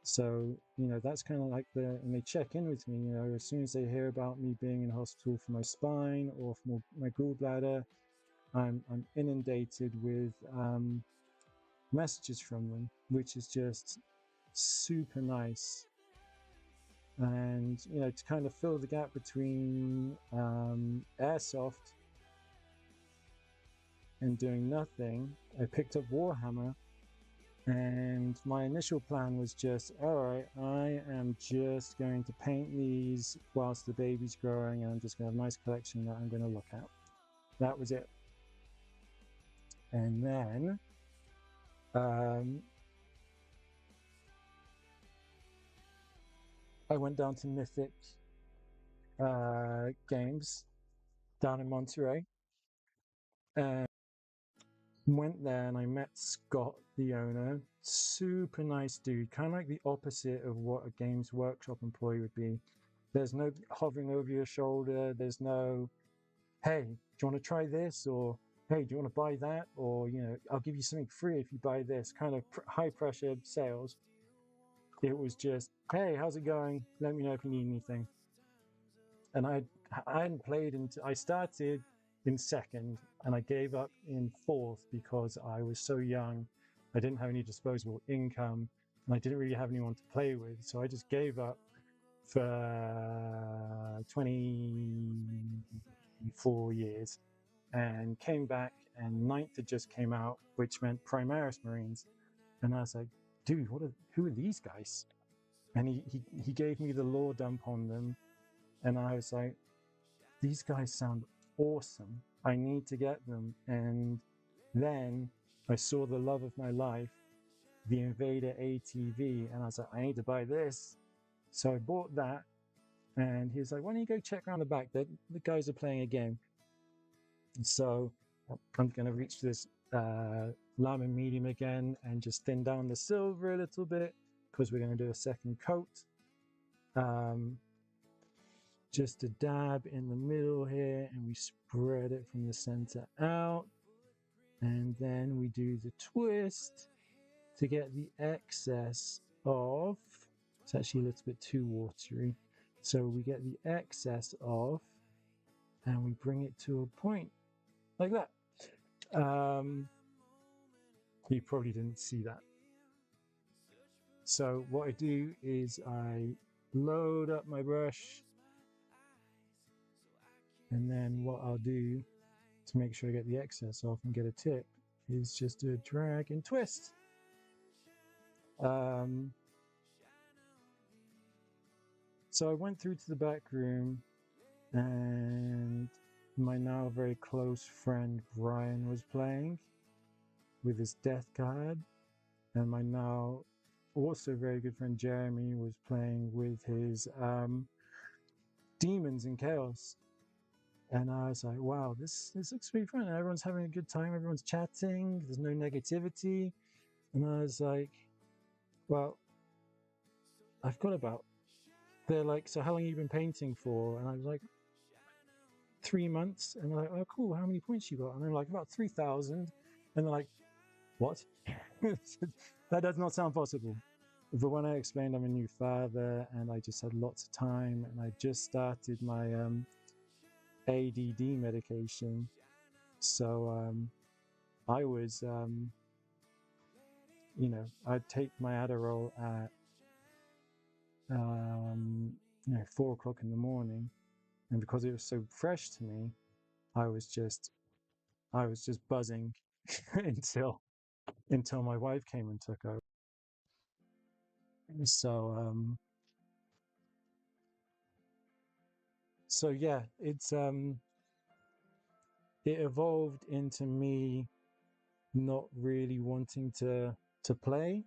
So, that's kind of like and they check in with me, as soon as they hear about me being in hospital for my spine or for my gallbladder, I'm inundated with messages from them, which is just super nice. And, to kind of fill the gap between Airsoft and doing nothing, I picked up Warhammer. And my initial plan was just, all right, I am just going to paint these whilst the baby's growing, and I'm just going to have a nice collection that I'm going to look at. That was it. And then I went down to Mythic Games down in Monterey, and went there and I met Scott, the owner. Super nice dude, kind of like the opposite of what a Games Workshop employee would be. There's no hovering over your shoulder. There's no, hey, do you want to try this? Or, hey, do you want to buy that? Or, I'll give you something free if you buy this. Kind of high pressure sales. It was just, hey, how's it going? Let me know if you need anything. And I hadn't played until I started in second, and I gave up in fourth because I was so young. I didn't have any disposable income, and I didn't really have anyone to play with. So I just gave up for 24 years and came back, and ninth had just came out, which meant Primaris Marines. And I was like, dude, who are these guys? And he gave me the lore dump on them. And I was like, these guys sound awesome. I need to get them. And then I saw the love of my life, the Invader ATV, and I was like, I need to buy this. So I bought that, and he was like, why don't you go check around the back? The guys are playing a game. So I'm going to reach this Lama medium again and just thin down the silver a little bit because we're going to do a second coat. Just a dab in the middle here, and we spread it from the center out. And then we do the twist to get the excess of, it's actually a little bit too watery. So we get the excess of, and we bring it to a point like that. You probably didn't see that. So what I do is I load up my brush, and then what I'll do to make sure I get the excess off and get a tip is just do a drag and twist. So I went through to the back room, and my now very close friend Brian was playing with his death card, and my now also very good friend Jeremy was playing with his demons and chaos. And I was like, wow, this looks pretty fun. Everyone's having a good time. Everyone's chatting. There's no negativity. And I was like, well, I've got about, they're like, so how long have you been painting for? And I was like, 3 months. And they're like, oh, cool. How many points you got? And I'm like, about 3,000. And they're like, what? That does not sound possible. But when I explained I'm a new father and I just had lots of time and I just started my ADD medication. So I was, I'd take my Adderall at 4 o'clock in the morning, and because it was so fresh to me, I was just buzzing until my wife came and took over. So yeah, it's it evolved into me not really wanting to play,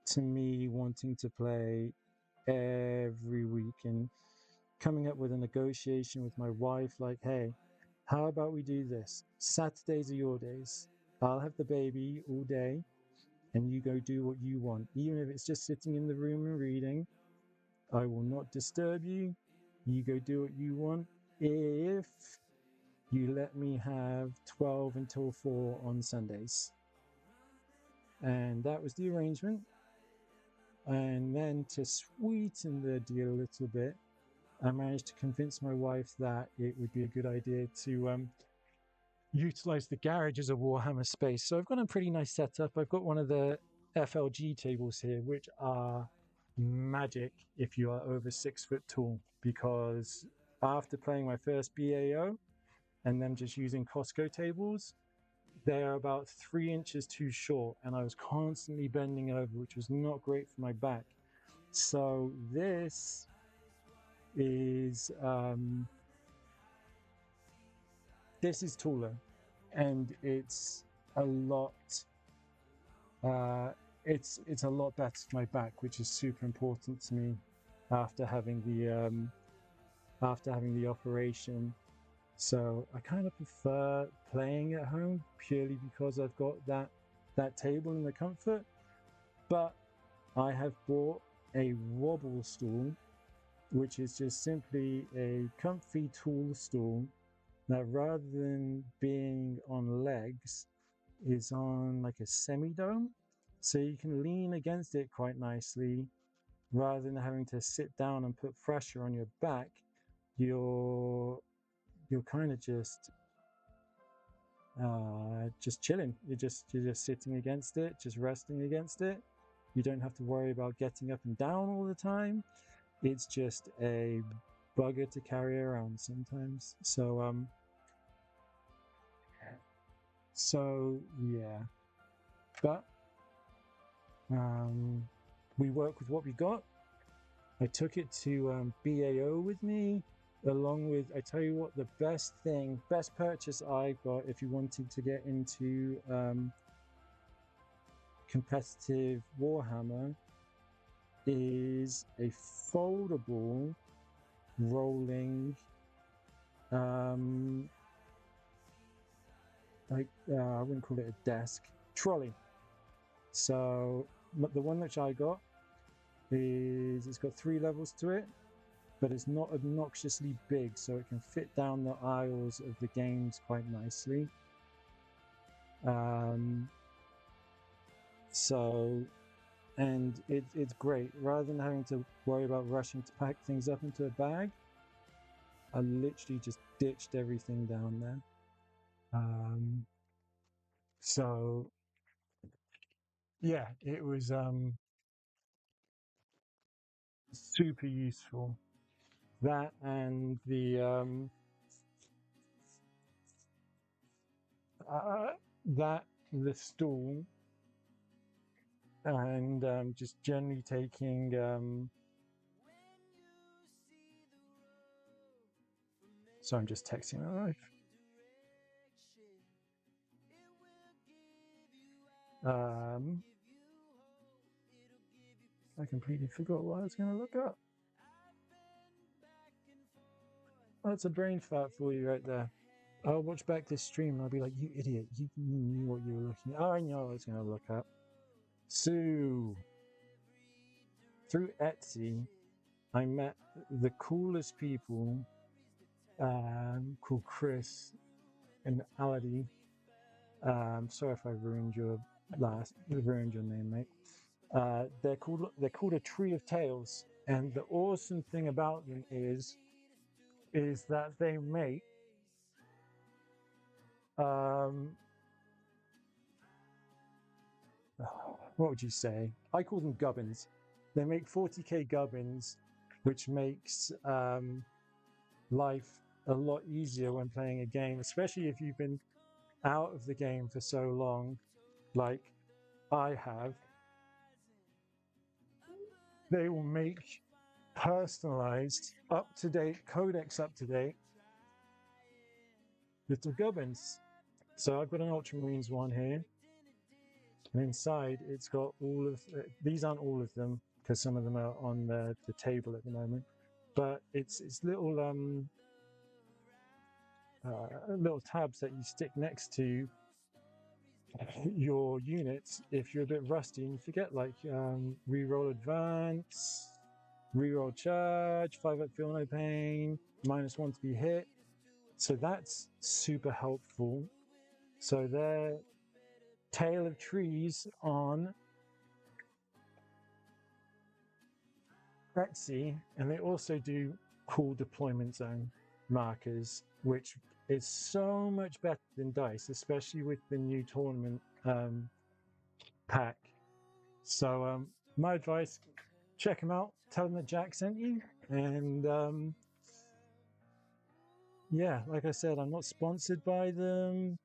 to me wanting to play every week, and coming up with a negotiation with my wife like, hey, how about we do this? Saturdays are your days. I'll have the baby all day and you go do what you want. Even if it's just sitting in the room and reading, I will not disturb you. You go do what you want. If you let me have 12 until 4 on Sundays. And that was the arrangement. And then to sweeten the deal a little bit, I managed to convince my wife that it would be a good idea to utilize the garage as a Warhammer space. So I've got a pretty nice setup. I've got one of the FLG tables here, which are magic if you are over 6 foot tall, because after playing my first BAO and them just using Costco tables, they are about 3 inches too short, and I was constantly bending over, which was not great for my back. So this is taller, and it's a lot it's a lot better for my back, which is super important to me after having the operation. So I kind of prefer playing at home purely because I've got that table and the comfort. But I have bought a wobble stool, which is just simply a comfy tool stool that, rather than being on legs, is on like a semi-dome. So you can lean against it quite nicely rather than having to sit down and put pressure on your back. You're kind of just chilling. You're just sitting against it, just resting against it. You don't have to worry about getting up and down all the time. It's just a bugger to carry around sometimes. So yeah, but we work with what we got. I took it to BAO with me, along with, I tell you what, the best purchase I got if you wanted to get into competitive Warhammer is a foldable rolling I wouldn't call it a desk, trolley. So the one which I got it's got 3 levels to it, but it's not obnoxiously big, so it can fit down the aisles of the games quite nicely. And it's great. Rather than having to worry about rushing to pack things up into a bag, I literally just ditched everything down there. So yeah, it was super useful. That and the stool, and just generally taking so I'm just texting my wife. I completely forgot what I was going to look up. That's a brain fart for you right there. I'll watch back this stream and I'll be like, you idiot, you knew what you were looking at. Oh, I know I was going to look up. So, through Etsy, I met the coolest people called Chris and Aladi. Sorry if I ruined your name, mate. They're called a Tree of Tales, and the awesome thing about them is that they make what would you say? I call them gubbins. They make 40k gubbins, which makes life a lot easier when playing a game, especially if you've been out of the game for so long, like I have. They will make personalized, up-to-date, codex up-to-date little gubbins. So I've got an Ultramarines one here, and inside it's got all of these. Aren't all of them, because some of them are on the table at the moment, but it's little little tabs that you stick next to your units if you're a bit rusty and you forget, like reroll advance, reroll charge, 5 up feel no pain, -1 to be hit. So that's super helpful. So Tale of Trees on Etsy, and they also do cool deployment zone markers, which is so much better than dice, especially with the new tournament pack. So my advice, check them out, tell them that Jack sent you, and yeah, like I said, I'm not sponsored by them.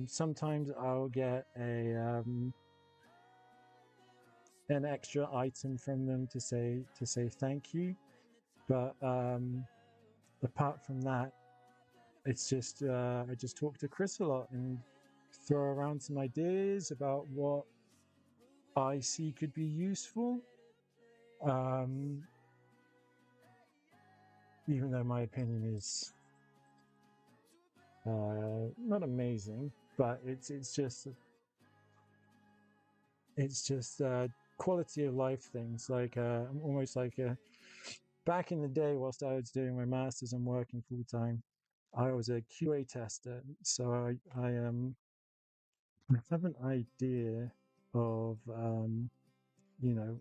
Sometimes I'll get an extra item from them to say thank you, but apart from that, it's just I just talk to Chris a lot and throw around some ideas about what I see could be useful. Even though my opinion is not amazing, but it's just quality of life things. Like almost like back in the day, whilst I was doing my masters and working full time, I was a QA tester, so I have an idea of you know,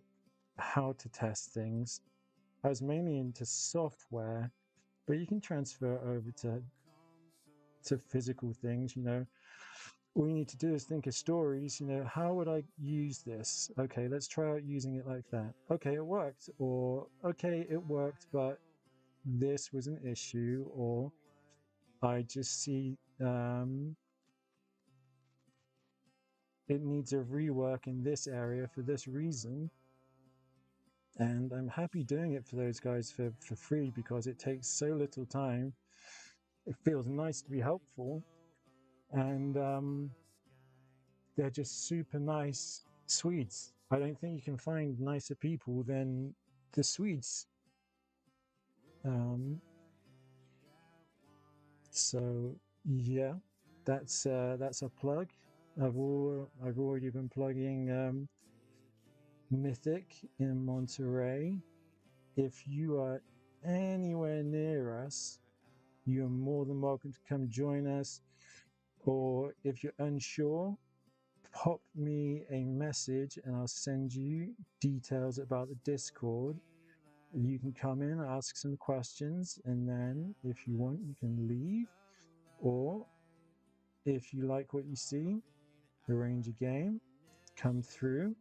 how to test things. I was mainly into software, but you can transfer over to physical things. You know, all you need to do is think of stories. You know, how would I use this? Okay, let's try out using it like that. Okay, it worked, or okay, it worked, but this was an issue, or I just see it needs a rework in this area for this reason. And I'm happy doing it for those guys for free because it takes so little time. It feels nice to be helpful. And they're just super nice Swedes. I don't think you can find nicer people than the Swedes. So yeah, that's a plug. I've already been plugging Mythic in Monterey. If you are anywhere near us, you're more than welcome to come join us. Or if you're unsure, pop me a message and I'll send you details about the Discord. You can come in, ask some questions, and then if you want, you can leave. Or if you like what you see, arrange a game, come through.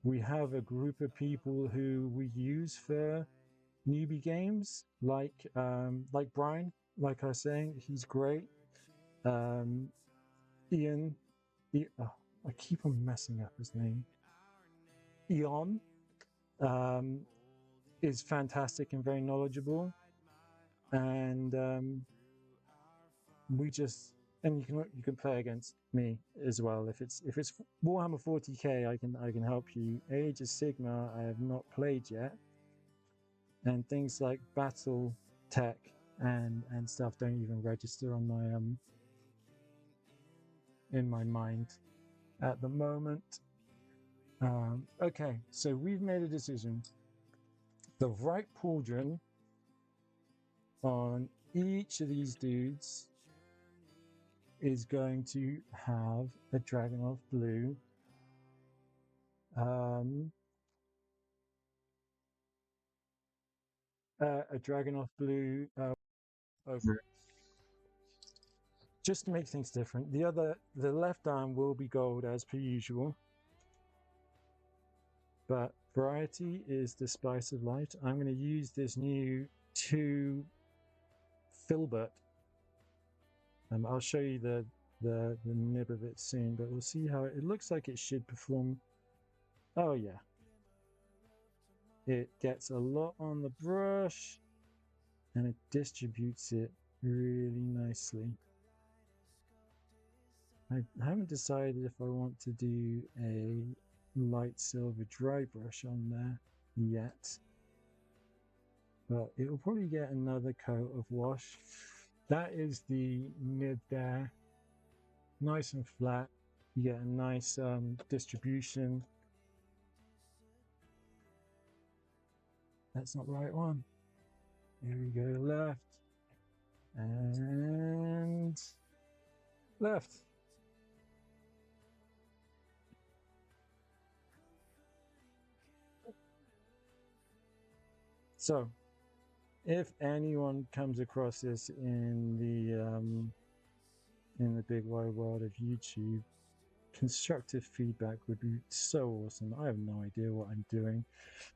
We have a group of people who we use for newbie games, like Brian, like I was saying, he's great. Ian, I keep on messing up his name. Ion is fantastic and very knowledgeable, and you can play against me as well. If it's Warhammer 40k, I can help you. Age of Sigma, I have not played yet, and things like Battle Tech and stuff don't even register on my in my mind at the moment. Okay, so we've made a decision. The right pauldron on each of these dudes is going to have a Dragonov blue. A Dragonov blue over it. Just to make things different. The left arm will be gold as per usual. But variety is the spice of life. I'm going to use this new 2 filbert. I'll show you the nib of it soon, but we'll see how it looks like it should perform. Oh yeah. It gets a lot on the brush and it distributes it really nicely. I haven't decided if I want to do a light silver dry brush on there yet, but it will probably get another coat of wash. That is the nib there, nice and flat. You get a nice distribution. That's not the right one. Here we go, left and left. So if anyone comes across this in the big wide world of YouTube, constructive feedback would be so awesome. I have no idea what I'm doing.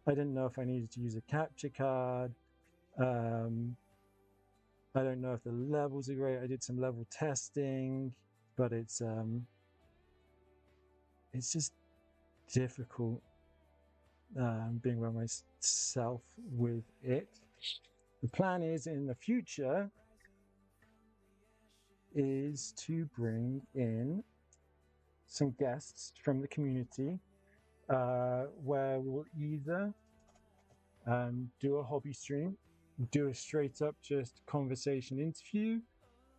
I didn't know if I needed to use a capture card. I don't know if the levels are great. I did some level testing, but it's just difficult being by myself with it. The plan is in the future is to bring in some guests from the community where we'll either do a hobby stream, do a straight up just conversation interview,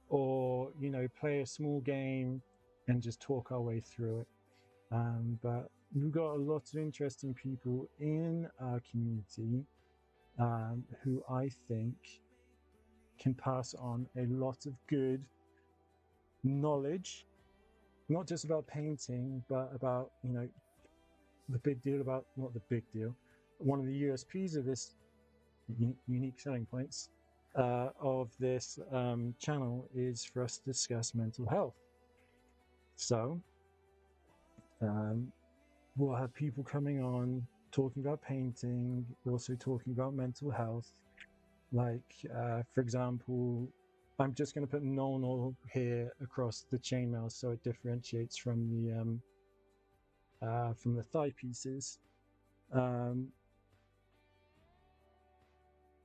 or play a small game and just talk our way through it. But we've got a lot of interesting people in our community who I think can pass on a lot of good knowledge, not just about painting, but about the big deal about not the big deal. One of the USPs of this unique selling points of this channel is for us to discuss mental health. So we'll have people coming on talking about painting, also talking about mental health. Like, for example, I'm just going to put normal here across the chainmail so it differentiates from the thigh pieces.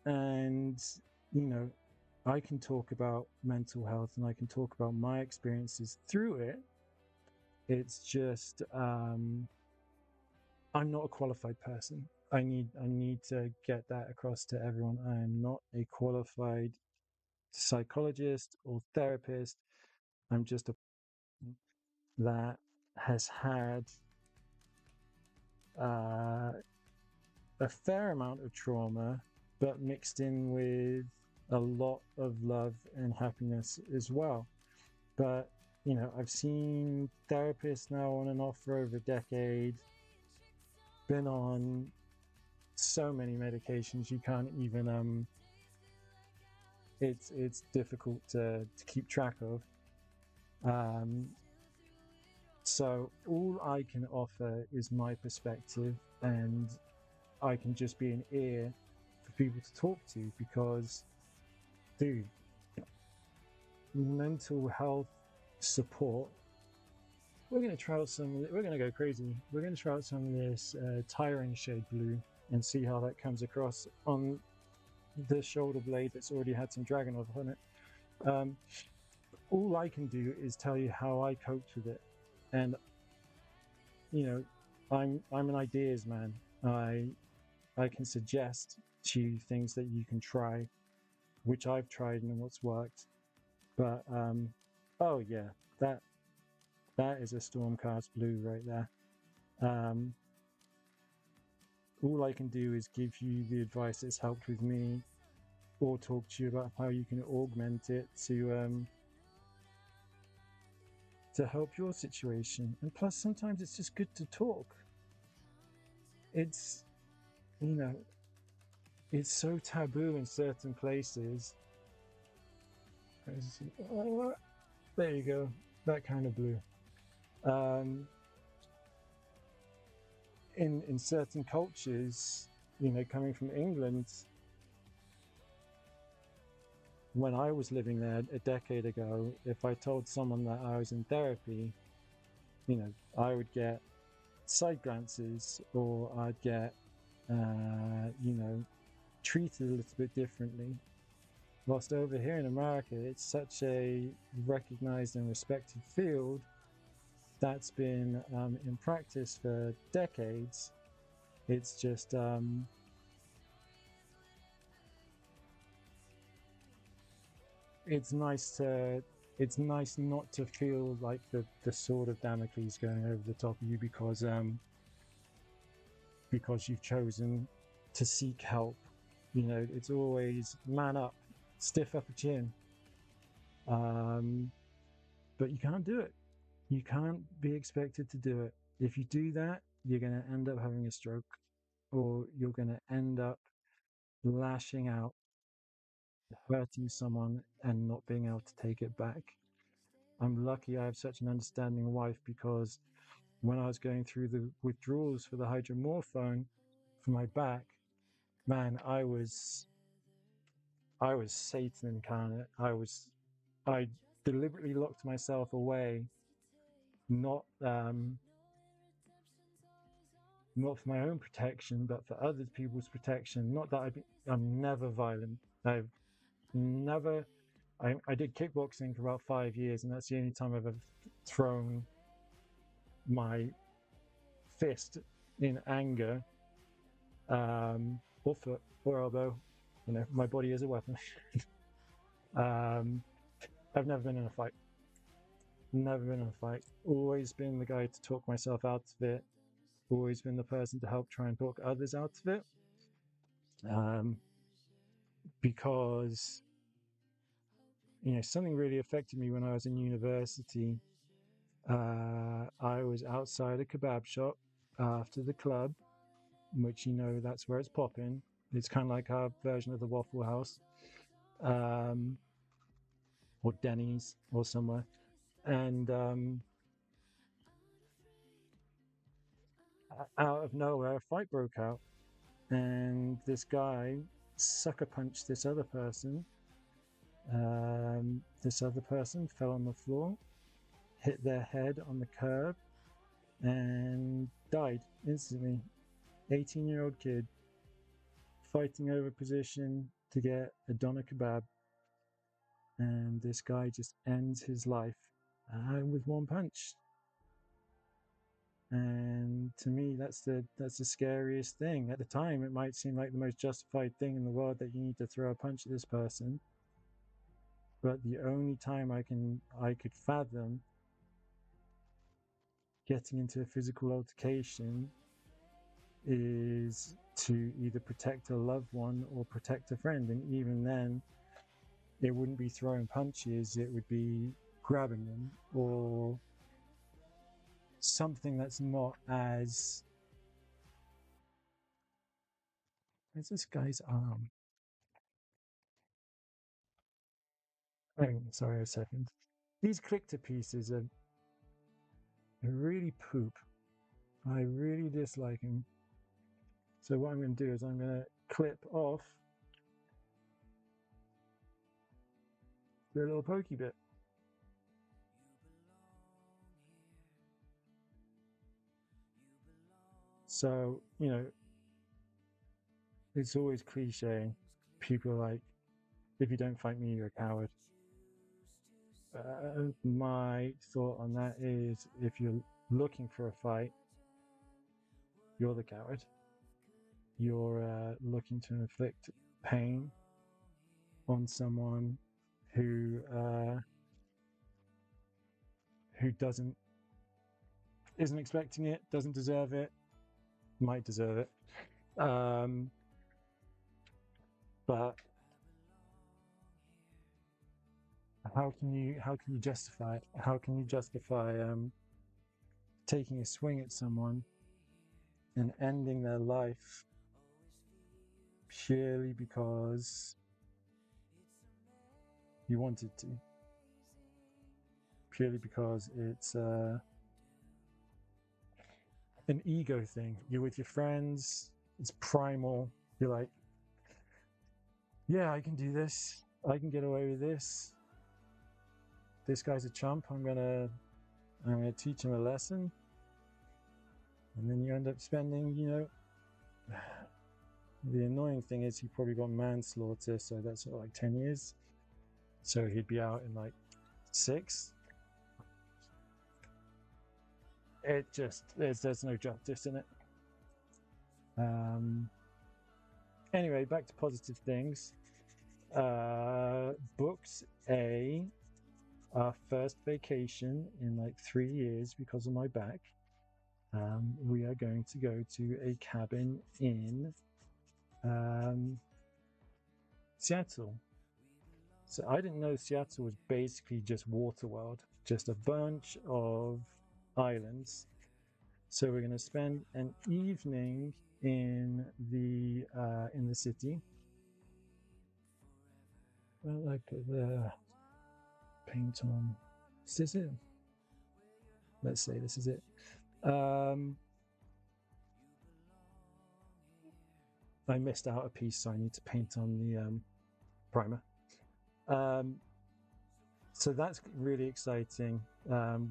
And I can talk about mental health and I can talk about my experiences through it. It's just I'm not a qualified person. I need to get that across to everyone. I am not a qualified psychologist or therapist. I'm just a person that has had a fair amount of trauma, but mixed in with a lot of love and happiness as well. But I've seen therapists now on and off for over a decade, been on so many medications you can't even it's difficult to keep track of. So all I can offer is my perspective, and I can just be an ear for people to talk to, because dude, mental health support, we're going to try out we're going to go crazy. We're going to try out some of this tiring shade blue and see how that comes across on the shoulder blade that's already had some Dragonov on it. All I can do is tell you how I coped with it. And I'm an ideas man. I can suggest to you things that you can try, which I've tried and what's worked. But oh yeah, that is a Stormcast blue right there. All I can do is give you the advice that's helped with me, or talk to you about how you can augment it to help your situation. And plus, sometimes it's just good to talk. It's it's so taboo in certain places. There you go, that kind of blue. In certain cultures, coming from England, when I was living there a decade ago, if I told someone that I was in therapy, I would get side glances, or I'd get treated a little bit differently. Whilst over here in America, it's such a recognized and respected field that's been in practice for decades. It's just it's nice not to feel like the sword of Damocles going over the top of you because you've chosen to seek help. It's always man up, stiff upper chin. But you can't do it. You can't be expected to do it. If you do that, you're going to end up having a stroke, or you're going to end up lashing out, hurting someone, and not being able to take it back. I'm lucky I have such an understanding wife, because when I was going through the withdrawals for the hydromorphone for my back, man, I was Satan incarnate. I deliberately locked myself away, not not for my own protection, but for other people's protection. Not that I'm never violent. I've never. I did kickboxing for about 5 years, and that's the only time I've ever thrown my fist in anger, or foot or elbow. You know, my body is a weapon. I've never been in a fight. Never been in a fight. Always been the guy to talk myself out of it. Always been the person to help try and talk others out of it. Because, you know, something really affected me when I was in university. I was outside a kebab shop after the club, which, you know, that's where it's popping. It's kind of like our version of the Waffle House, or Denny's or somewhere. And out of nowhere, a fight broke out, and this guy sucker punched this other person. This other person fell on the floor, hit their head on the curb, and died instantly. 18-year-old kid fighting over position to get a doner kebab, and this guy just ends his life with one punch. And to me, that's the scariest thing. At the time, it might seem like the most justified thing in the world that you need to throw a punch at this person. But the only time I could fathom getting into a physical altercation is to either protect a loved one or protect a friend. And even then, it wouldn't be throwing punches, it would be grabbing them or something that's not as... Where's this guy's arm? Oh, sorry, a second. These clicker pieces are really poop. I really dislike them. So what I'm going to do is I'm going to clip off the little pokey bit. So, you know, it's always cliche. People are like, if you don't fight me, you're a coward. My thought on that is, if you're looking for a fight, you're the coward. You're looking to inflict pain on someone who isn't expecting it, doesn't deserve it, might deserve it. But how can you justify it? How can you justify taking a swing at someone and ending their life purely because you wanted to? Purely because it's an ego thing. You're with your friends, it's primal. You're like, yeah, I can do this. I can get away with this. This guy's a chump. I'm gonna teach him a lesson. And then you end up spending, you know, the annoying thing is he probably got manslaughter, so that's sort of like 10 years. So he'd be out in like 6. It just, there's no justice in it. Anyway, back to positive things. Booked our first vacation in like 3 years because of my back. We are going to go to a cabin in Seattle. So I didn't know Seattle was basically just Waterworld, just a bunch of islands. So we're going to spend an evening in the city. like the paint on. Is this it? Let's say this is it. I missed out a piece, so I need to paint on the primer. So that's really exciting.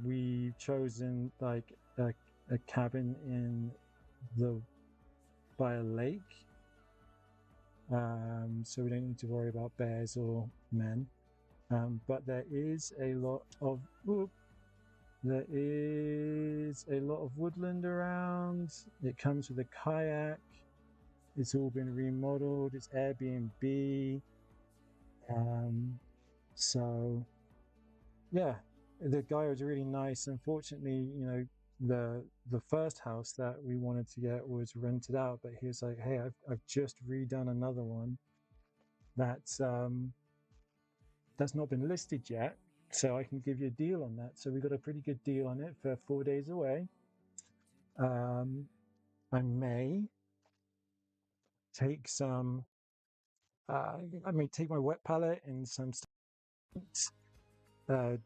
We've chosen like a cabin by a lake, so we don't need to worry about bears or men. But there is a lot of woodland around. It comes with a kayak. It's all been remodeled. It's Airbnb. So yeah, the guy was really nice. Unfortunately, the first house that we wanted to get was rented out, but he was like, "Hey, I've just redone another one that's not been listed yet, so I can give you a deal on that." So we got a pretty good deal on it for 4 days away. I may take some. I may take my wet palette and some stuff,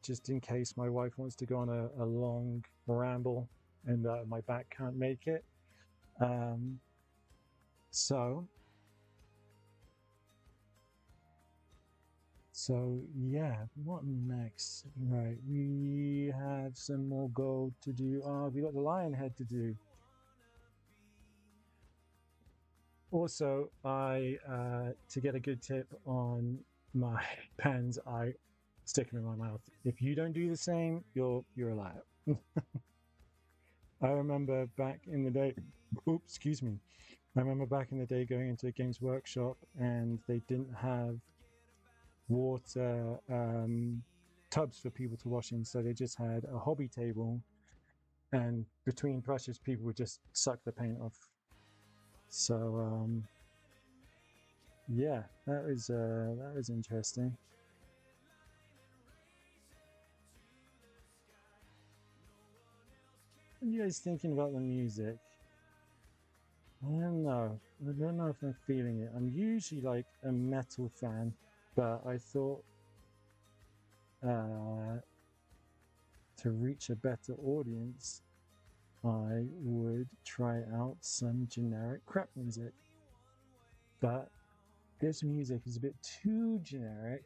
just in case my wife wants to go on a long ramble and my back can't make it. So yeah, what next? Right, we have some more gold to do. We got the lion head to do. Also, to get a good tip on my pens, I stick them in my mouth. If you don't do the same, you're a liar. I remember back in the day. Oops, excuse me. I remember back in the day going into a Games Workshop and they didn't have water tubs for people to wash in, so they just had a hobby table, and between brushes people would just suck the paint off. So yeah, that was interesting. What are you guys thinking about the music? I don't know if I'm feeling it. I'm usually like a metal fan, but I thought to reach a better audience, I would try out some generic crap music. But this music is a bit too generic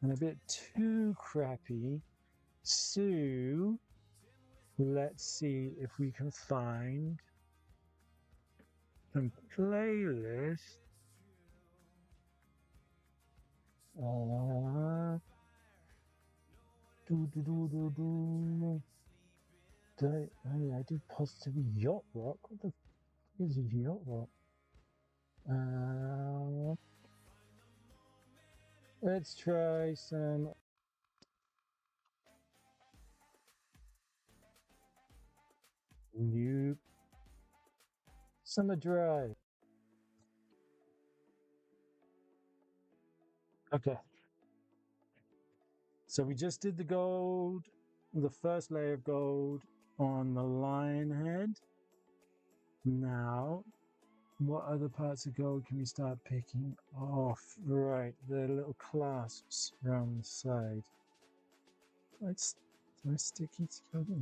and a bit too crappy. So let's see if we can find some playlists. I do positive yacht rock. What the f is yacht rock? Let's try some. Nope. Summer Drive. Okay. So we just did the gold, the first layer of gold on the lion head. Now, what other parts of gold can we start picking off? Right, the little clasps around the side. Let's sticky together.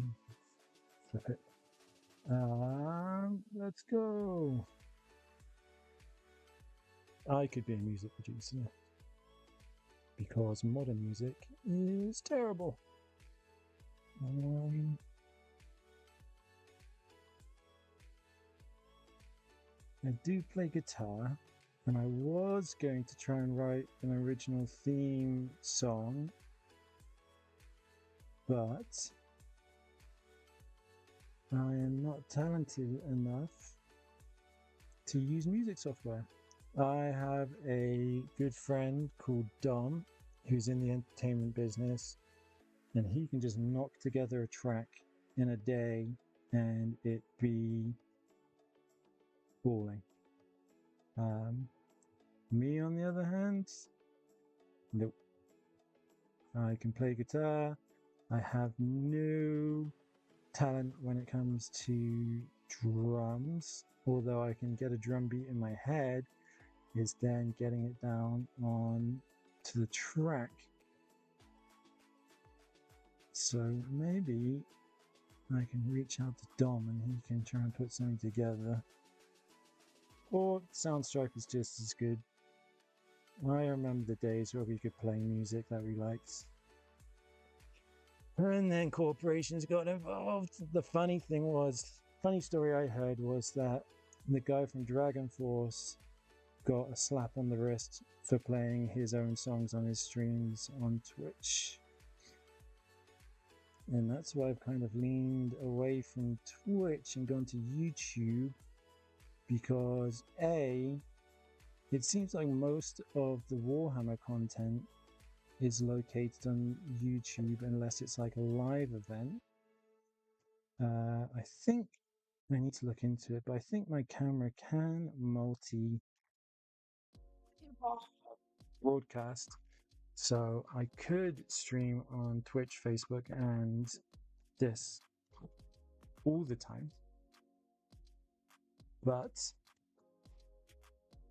Flip it. Let's go. I could be a music producer because modern music is terrible. I do play guitar, and I was going to try and write an original theme song, but I am not talented enough to use music software. I have a good friend called Dom who's in the entertainment business, and he can just knock together a track in a day and it be balling. Me on the other hand, nope. I can play guitar. I have no talent when it comes to drums, although I can get a drum beat in my head. Is then getting it down on to the track. So maybe I can reach out to Dom and he can try and put something together. Or Soundstripe is just as good. I remember the days where we could play music that we liked. And then corporations got involved. The funny story I heard was that the guy from Dragon Force got a slap on the wrist for playing his own songs on his streams on Twitch. And that's why I've kind of leaned away from Twitch and gone to YouTube, because A, it seems like most of the Warhammer content is located on YouTube unless it's like a live event. I think I need to look into it, but I think my camera can multi broadcast. So I could stream on Twitch, Facebook, and this all the time. But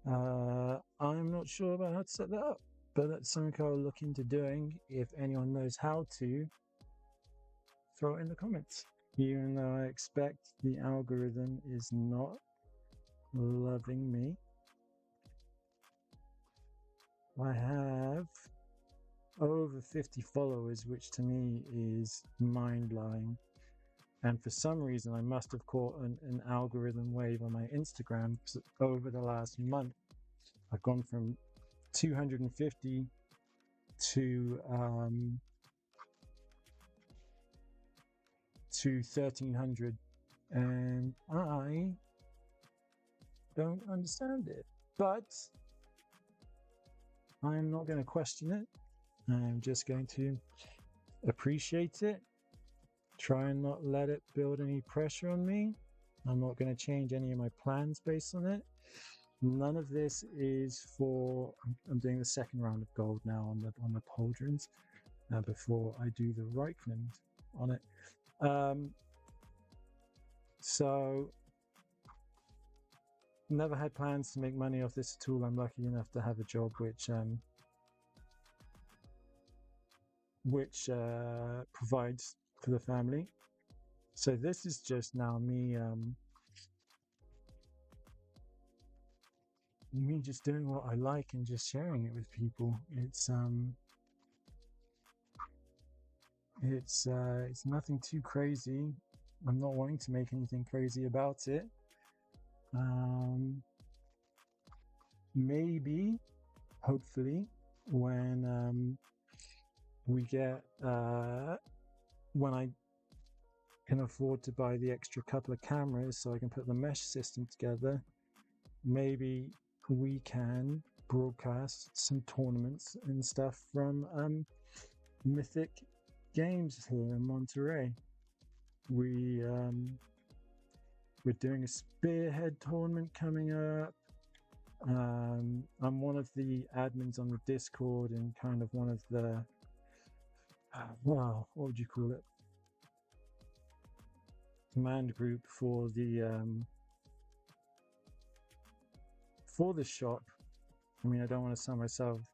I'm not sure about how to set that up. But that's something I'll look into doing. If anyone knows how to, throw it in the comments. Even though I expect the algorithm is not loving me. I have over 50 followers, which to me is mind-blowing. And for some reason, I must have caught an algorithm wave on my Instagram, because over the last month, I've gone from 250 to 1,300, and I don't understand it. But I'm not going to question it. I'm just going to appreciate it. Try and not let it build any pressure on me. I'm not going to change any of my plans based on it. None of this is for. I'm doing the second round of gold now on the pauldrons before I do the Reichland on it. So never had plans to make money off this at all. I'm lucky enough to have a job which provides for the family. So this is just now me me just doing what I like and just sharing it with people. It's nothing too crazy. I'm not wanting to make anything crazy about it. Maybe, hopefully, when we get when I can afford to buy the extra couple of cameras so I can put the mesh system together, maybe we can broadcast some tournaments and stuff from Mythic Games here in Monterey. We're doing a Spearhead tournament coming up. I'm one of the admins on the Discord and kind of one of the what would you call it? Command group for the shop. I mean, I don't want to sound myself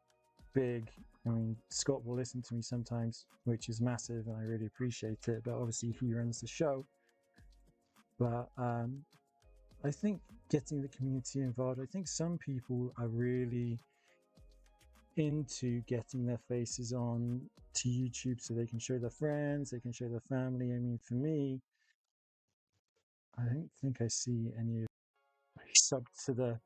big. I mean, Scott will listen to me sometimes, which is massive, and I really appreciate it. But obviously, he runs the show. But I think getting the community involved. I think some people are really into getting their faces on to YouTube so they can show their friends, they can show their family. I mean, for me, I don't think I see any sub to the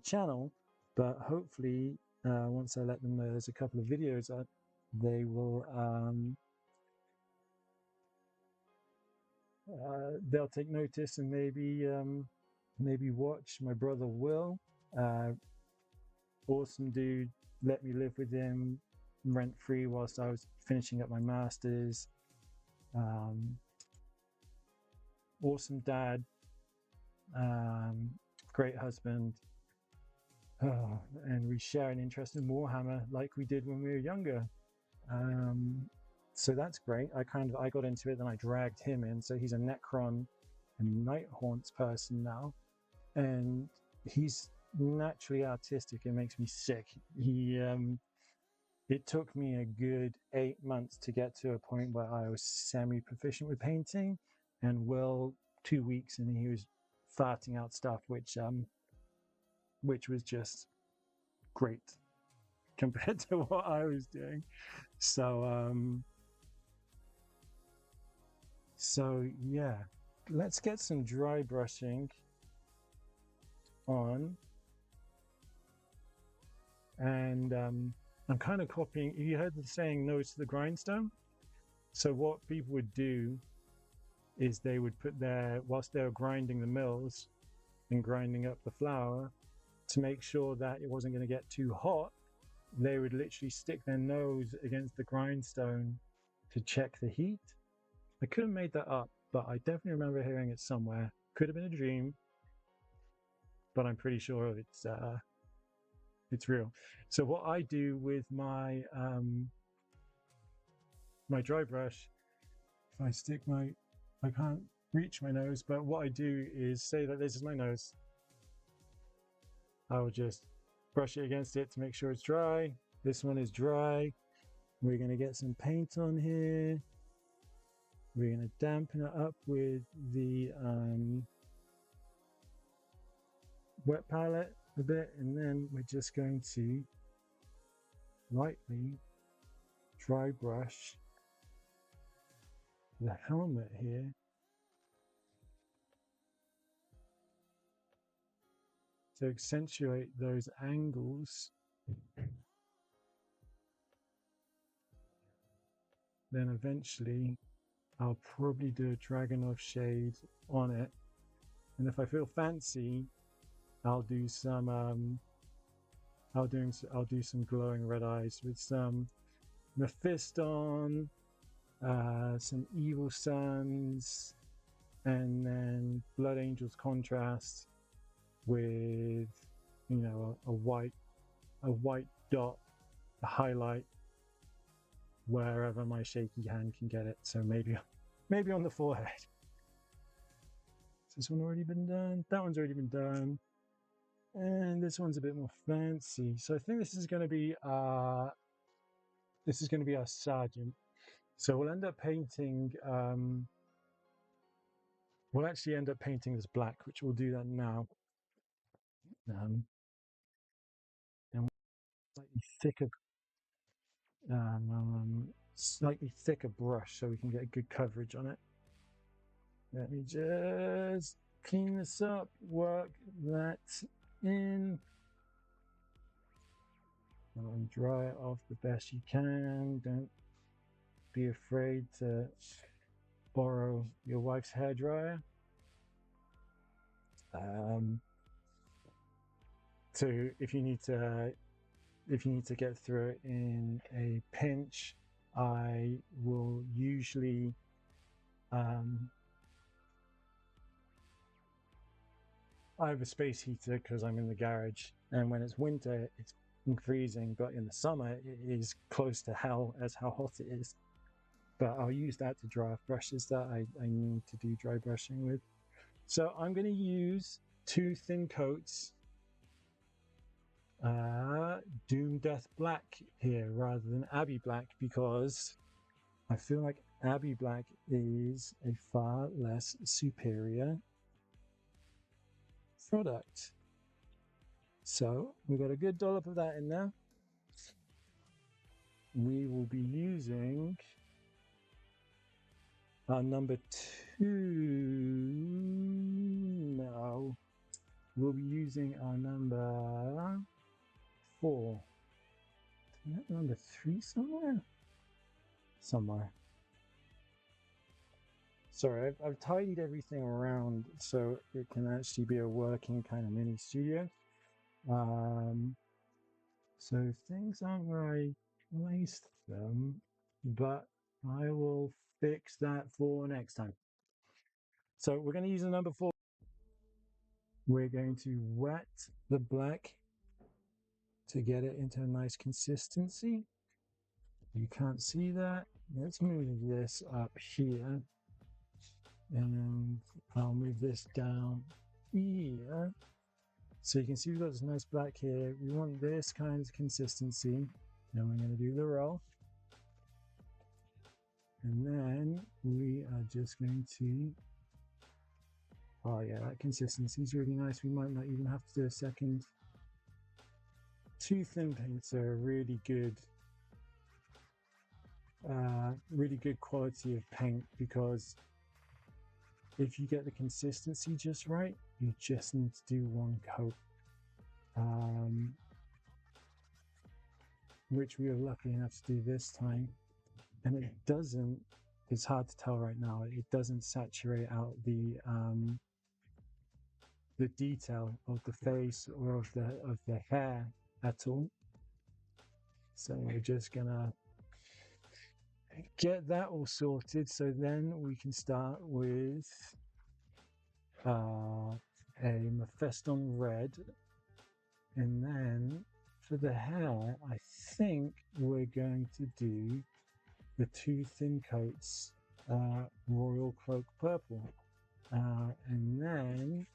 channel, but hopefully once I let them know there's a couple of videos up, they will they'll take notice and maybe watch. My brother Will, awesome dude, let me live with him rent free whilst I was finishing up my masters. Awesome dad, great husband, and we share an interest in Warhammer like we did when we were younger. So that's great. I got into it, then I dragged him in. So he's a Necron and Night Haunts person now, and he's naturally artistic. It makes me sick. it took me a good 8 months to get to a point where I was semi-proficient with painting, and Will 2 weeks and he was farting out stuff which was just great compared to what I was doing. So yeah, let's get some dry brushing on. And I'm kind of copying. You heard the saying "nose to the grindstone." So what people would do is they would put whilst they were grinding the mills and grinding up the flour, to make sure that it wasn't going to get too hot, they would literally stick their nose against the grindstone to check the heat. I could have made that up, but I definitely remember hearing it somewhere. Could have been a dream, but I'm pretty sure it's real. So what I do with my my dry brush, if I stick I can't reach my nose, but what I do is say that this is my nose. I will just brush it against it to make sure it's dry. This one is dry. We're going to get some paint on here. We're going to dampen it up with the wet palette a bit, and then we're just going to lightly dry brush the helmet here to accentuate those angles. Then eventually I'll probably do a Dragonov shade on it, and if I feel fancy, I'll do some I'll do some glowing red eyes with some Mephiston, some Evil Suns, and then Blood Angels contrast with, you know, a white dot, a highlight wherever my shaky hand can get it. So maybe on the forehead. Has this one already been done? That one's already been done. And this one's a bit more fancy. So I think this is going to be our sergeant. So we'll end up painting. We'll actually end up painting this black, which we'll do that now. And slightly thicker brush so we can get good coverage on it. Let me just clean this up, work that in, and dry it off the best you can. Don't be afraid to borrow your wife's hairdryer. So if you need to get through it in a pinch, I will usually I have a space heater because I'm in the garage, and when it's winter it's freezing, but in the summer it is close to hell as how hot it is. But I'll use that to dry off brushes that I need to do dry brushing with. So I'm going to use 2 thin coats Doom Death Black here rather than Abbey Black, because I feel like Abbey Black is a far less superior product. So we've got a good dollop of that in there. We will be using our number 2 now. We'll be using our number 4. Is that number 3 somewhere? Somewhere. Sorry, I've tidied everything around so it can actually be a working kind of mini studio. So things aren't where I placed them, but I will fix that for next time. So we're going to use the number 4. We're going to wet the black to get it into a nice consistency. You can't see that. Let's move this up here, and I'll move this down here. So you can see we've got this nice black here. We want this kind of consistency. Then we're going to do the roll. And then we are just going to, oh yeah, that consistency is really nice. We might not even have to do a second. Two thin paints are really good quality of paint, because if you get the consistency just right, you just need to do one coat, which we were lucky enough to do this time. And it doesn't, it's hard to tell right now, it doesn't saturate out the detail of the face or of the hair at all. So we're just gonna get that all sorted, so then we can start with a Mephiston red. And then for the hair, I think we're going to do the two thin coats, Royal Cloak Purple. And then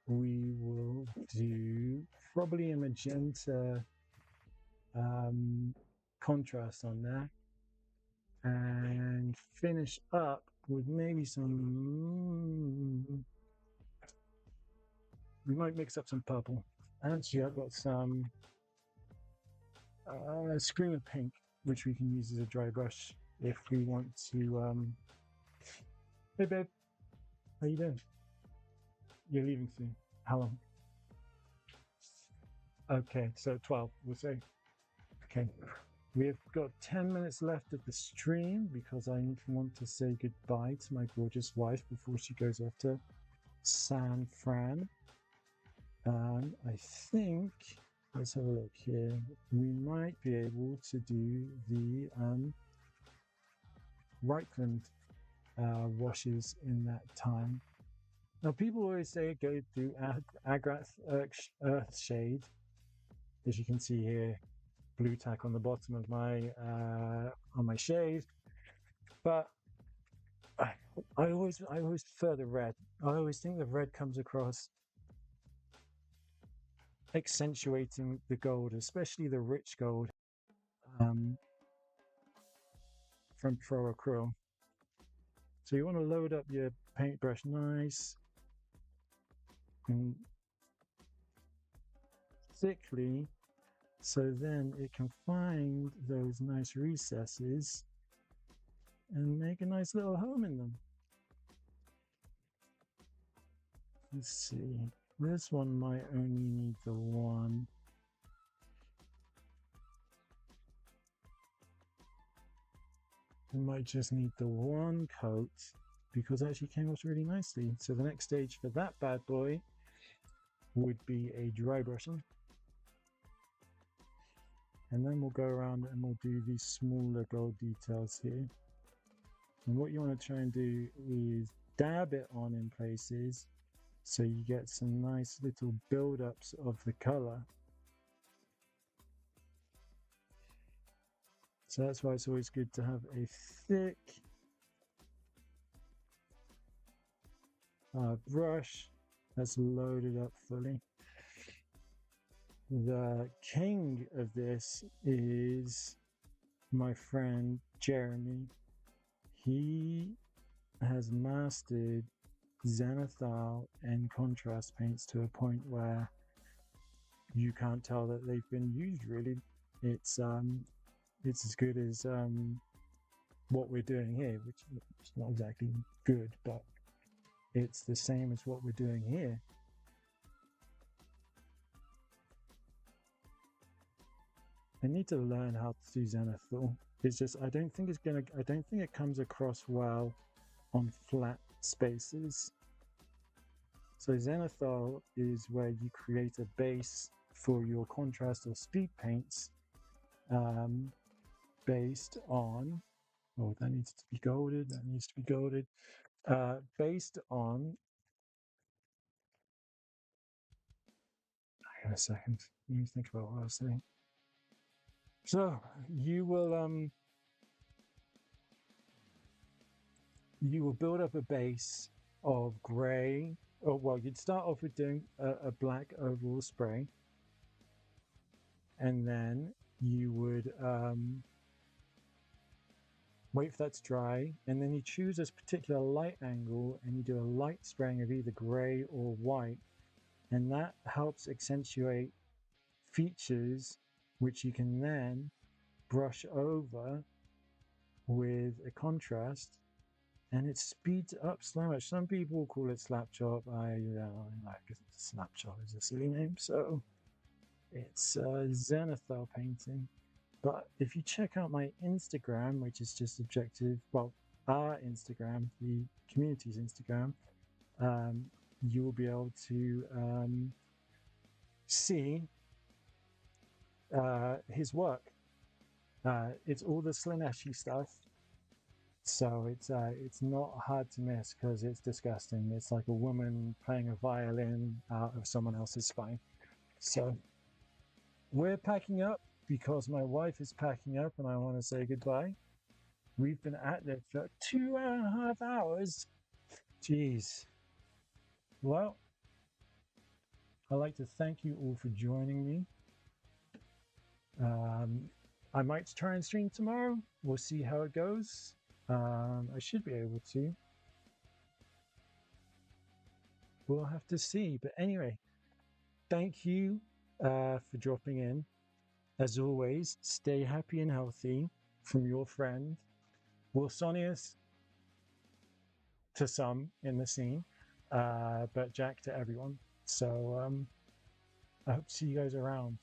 we will do probably a magenta contrast on there, and finish up with maybe some, we might mix up some purple. Actually, I've got some Screamer Pink, which we can use as a dry brush if we want to. Hey babe, how you doing? You're leaving soon. How long? Okay, so 12, we'll say. Okay, we've got 10 minutes left of the stream because I want to say goodbye to my gorgeous wife before she goes off to San Fran. I think, let's have a look here. We might be able to do the Reichland washes in that time. Now, people always say go do Agrath Earthshade. As you can see here, blue tack on the bottom of my on my shade. But I always prefer the red. I always think the red comes across accentuating the gold, especially the rich gold from Pro Acryl. So you want to load up your paintbrush nice and thickly, so then it can find those nice recesses and make a nice little home in them. Let's see, this one might only need the one. It might just need the one coat because it actually came off really nicely. So the next stage for that bad boy would be a dry brushing. And then we'll go around and we'll do these smaller gold details here. And what you want to try and do is dab it on in places so you get some nice little build-ups of the color. So that's why it's always good to have a thick brush that's loaded up fully. The king of this is my friend Jeremy. He has mastered zenithal and contrast paints to a point where you can't tell that they've been used really. It's as good as what we're doing here, which is not exactly good, but it's the same as what we're doing here. I need to learn how to do zenithal. It's just I don't think it comes across well on flat spaces. So zenithal is where you create a base for your contrast or speed paints based on, oh, that needs to be golded, based on, hang on a second, let me think about what I was saying. So you will build up a base of gray, or well, you'd start off with doing a black overall spray, and then you would wait for that to dry, and then you choose this particular light angle and you do a light spraying of either gray or white, and that helps accentuate features which you can then brush over with a contrast, and it speeds up so much. Some people call it slap chop. I guess slap chop is a silly name, so it's zenithal painting. But if you check out my Instagram, which is just objective, well, our Instagram, the community's Instagram, you will be able to see his work. It's all the Slaneshi stuff, so it's not hard to miss because it's disgusting. It's like a woman playing a violin out of someone else's spine. So we're packing up because my wife is packing up and I want to say goodbye. We've been at it for 2.5 hours. Jeez. Well, I'd like to thank you all for joining me. I might try and stream tomorrow. We'll see how it goes. I should be able to. We'll have to see. But anyway, thank you for dropping in. As always, stay happy and healthy from your friend, Wilsonius, to some in the scene, but Jack to everyone. So I hope to see you guys around.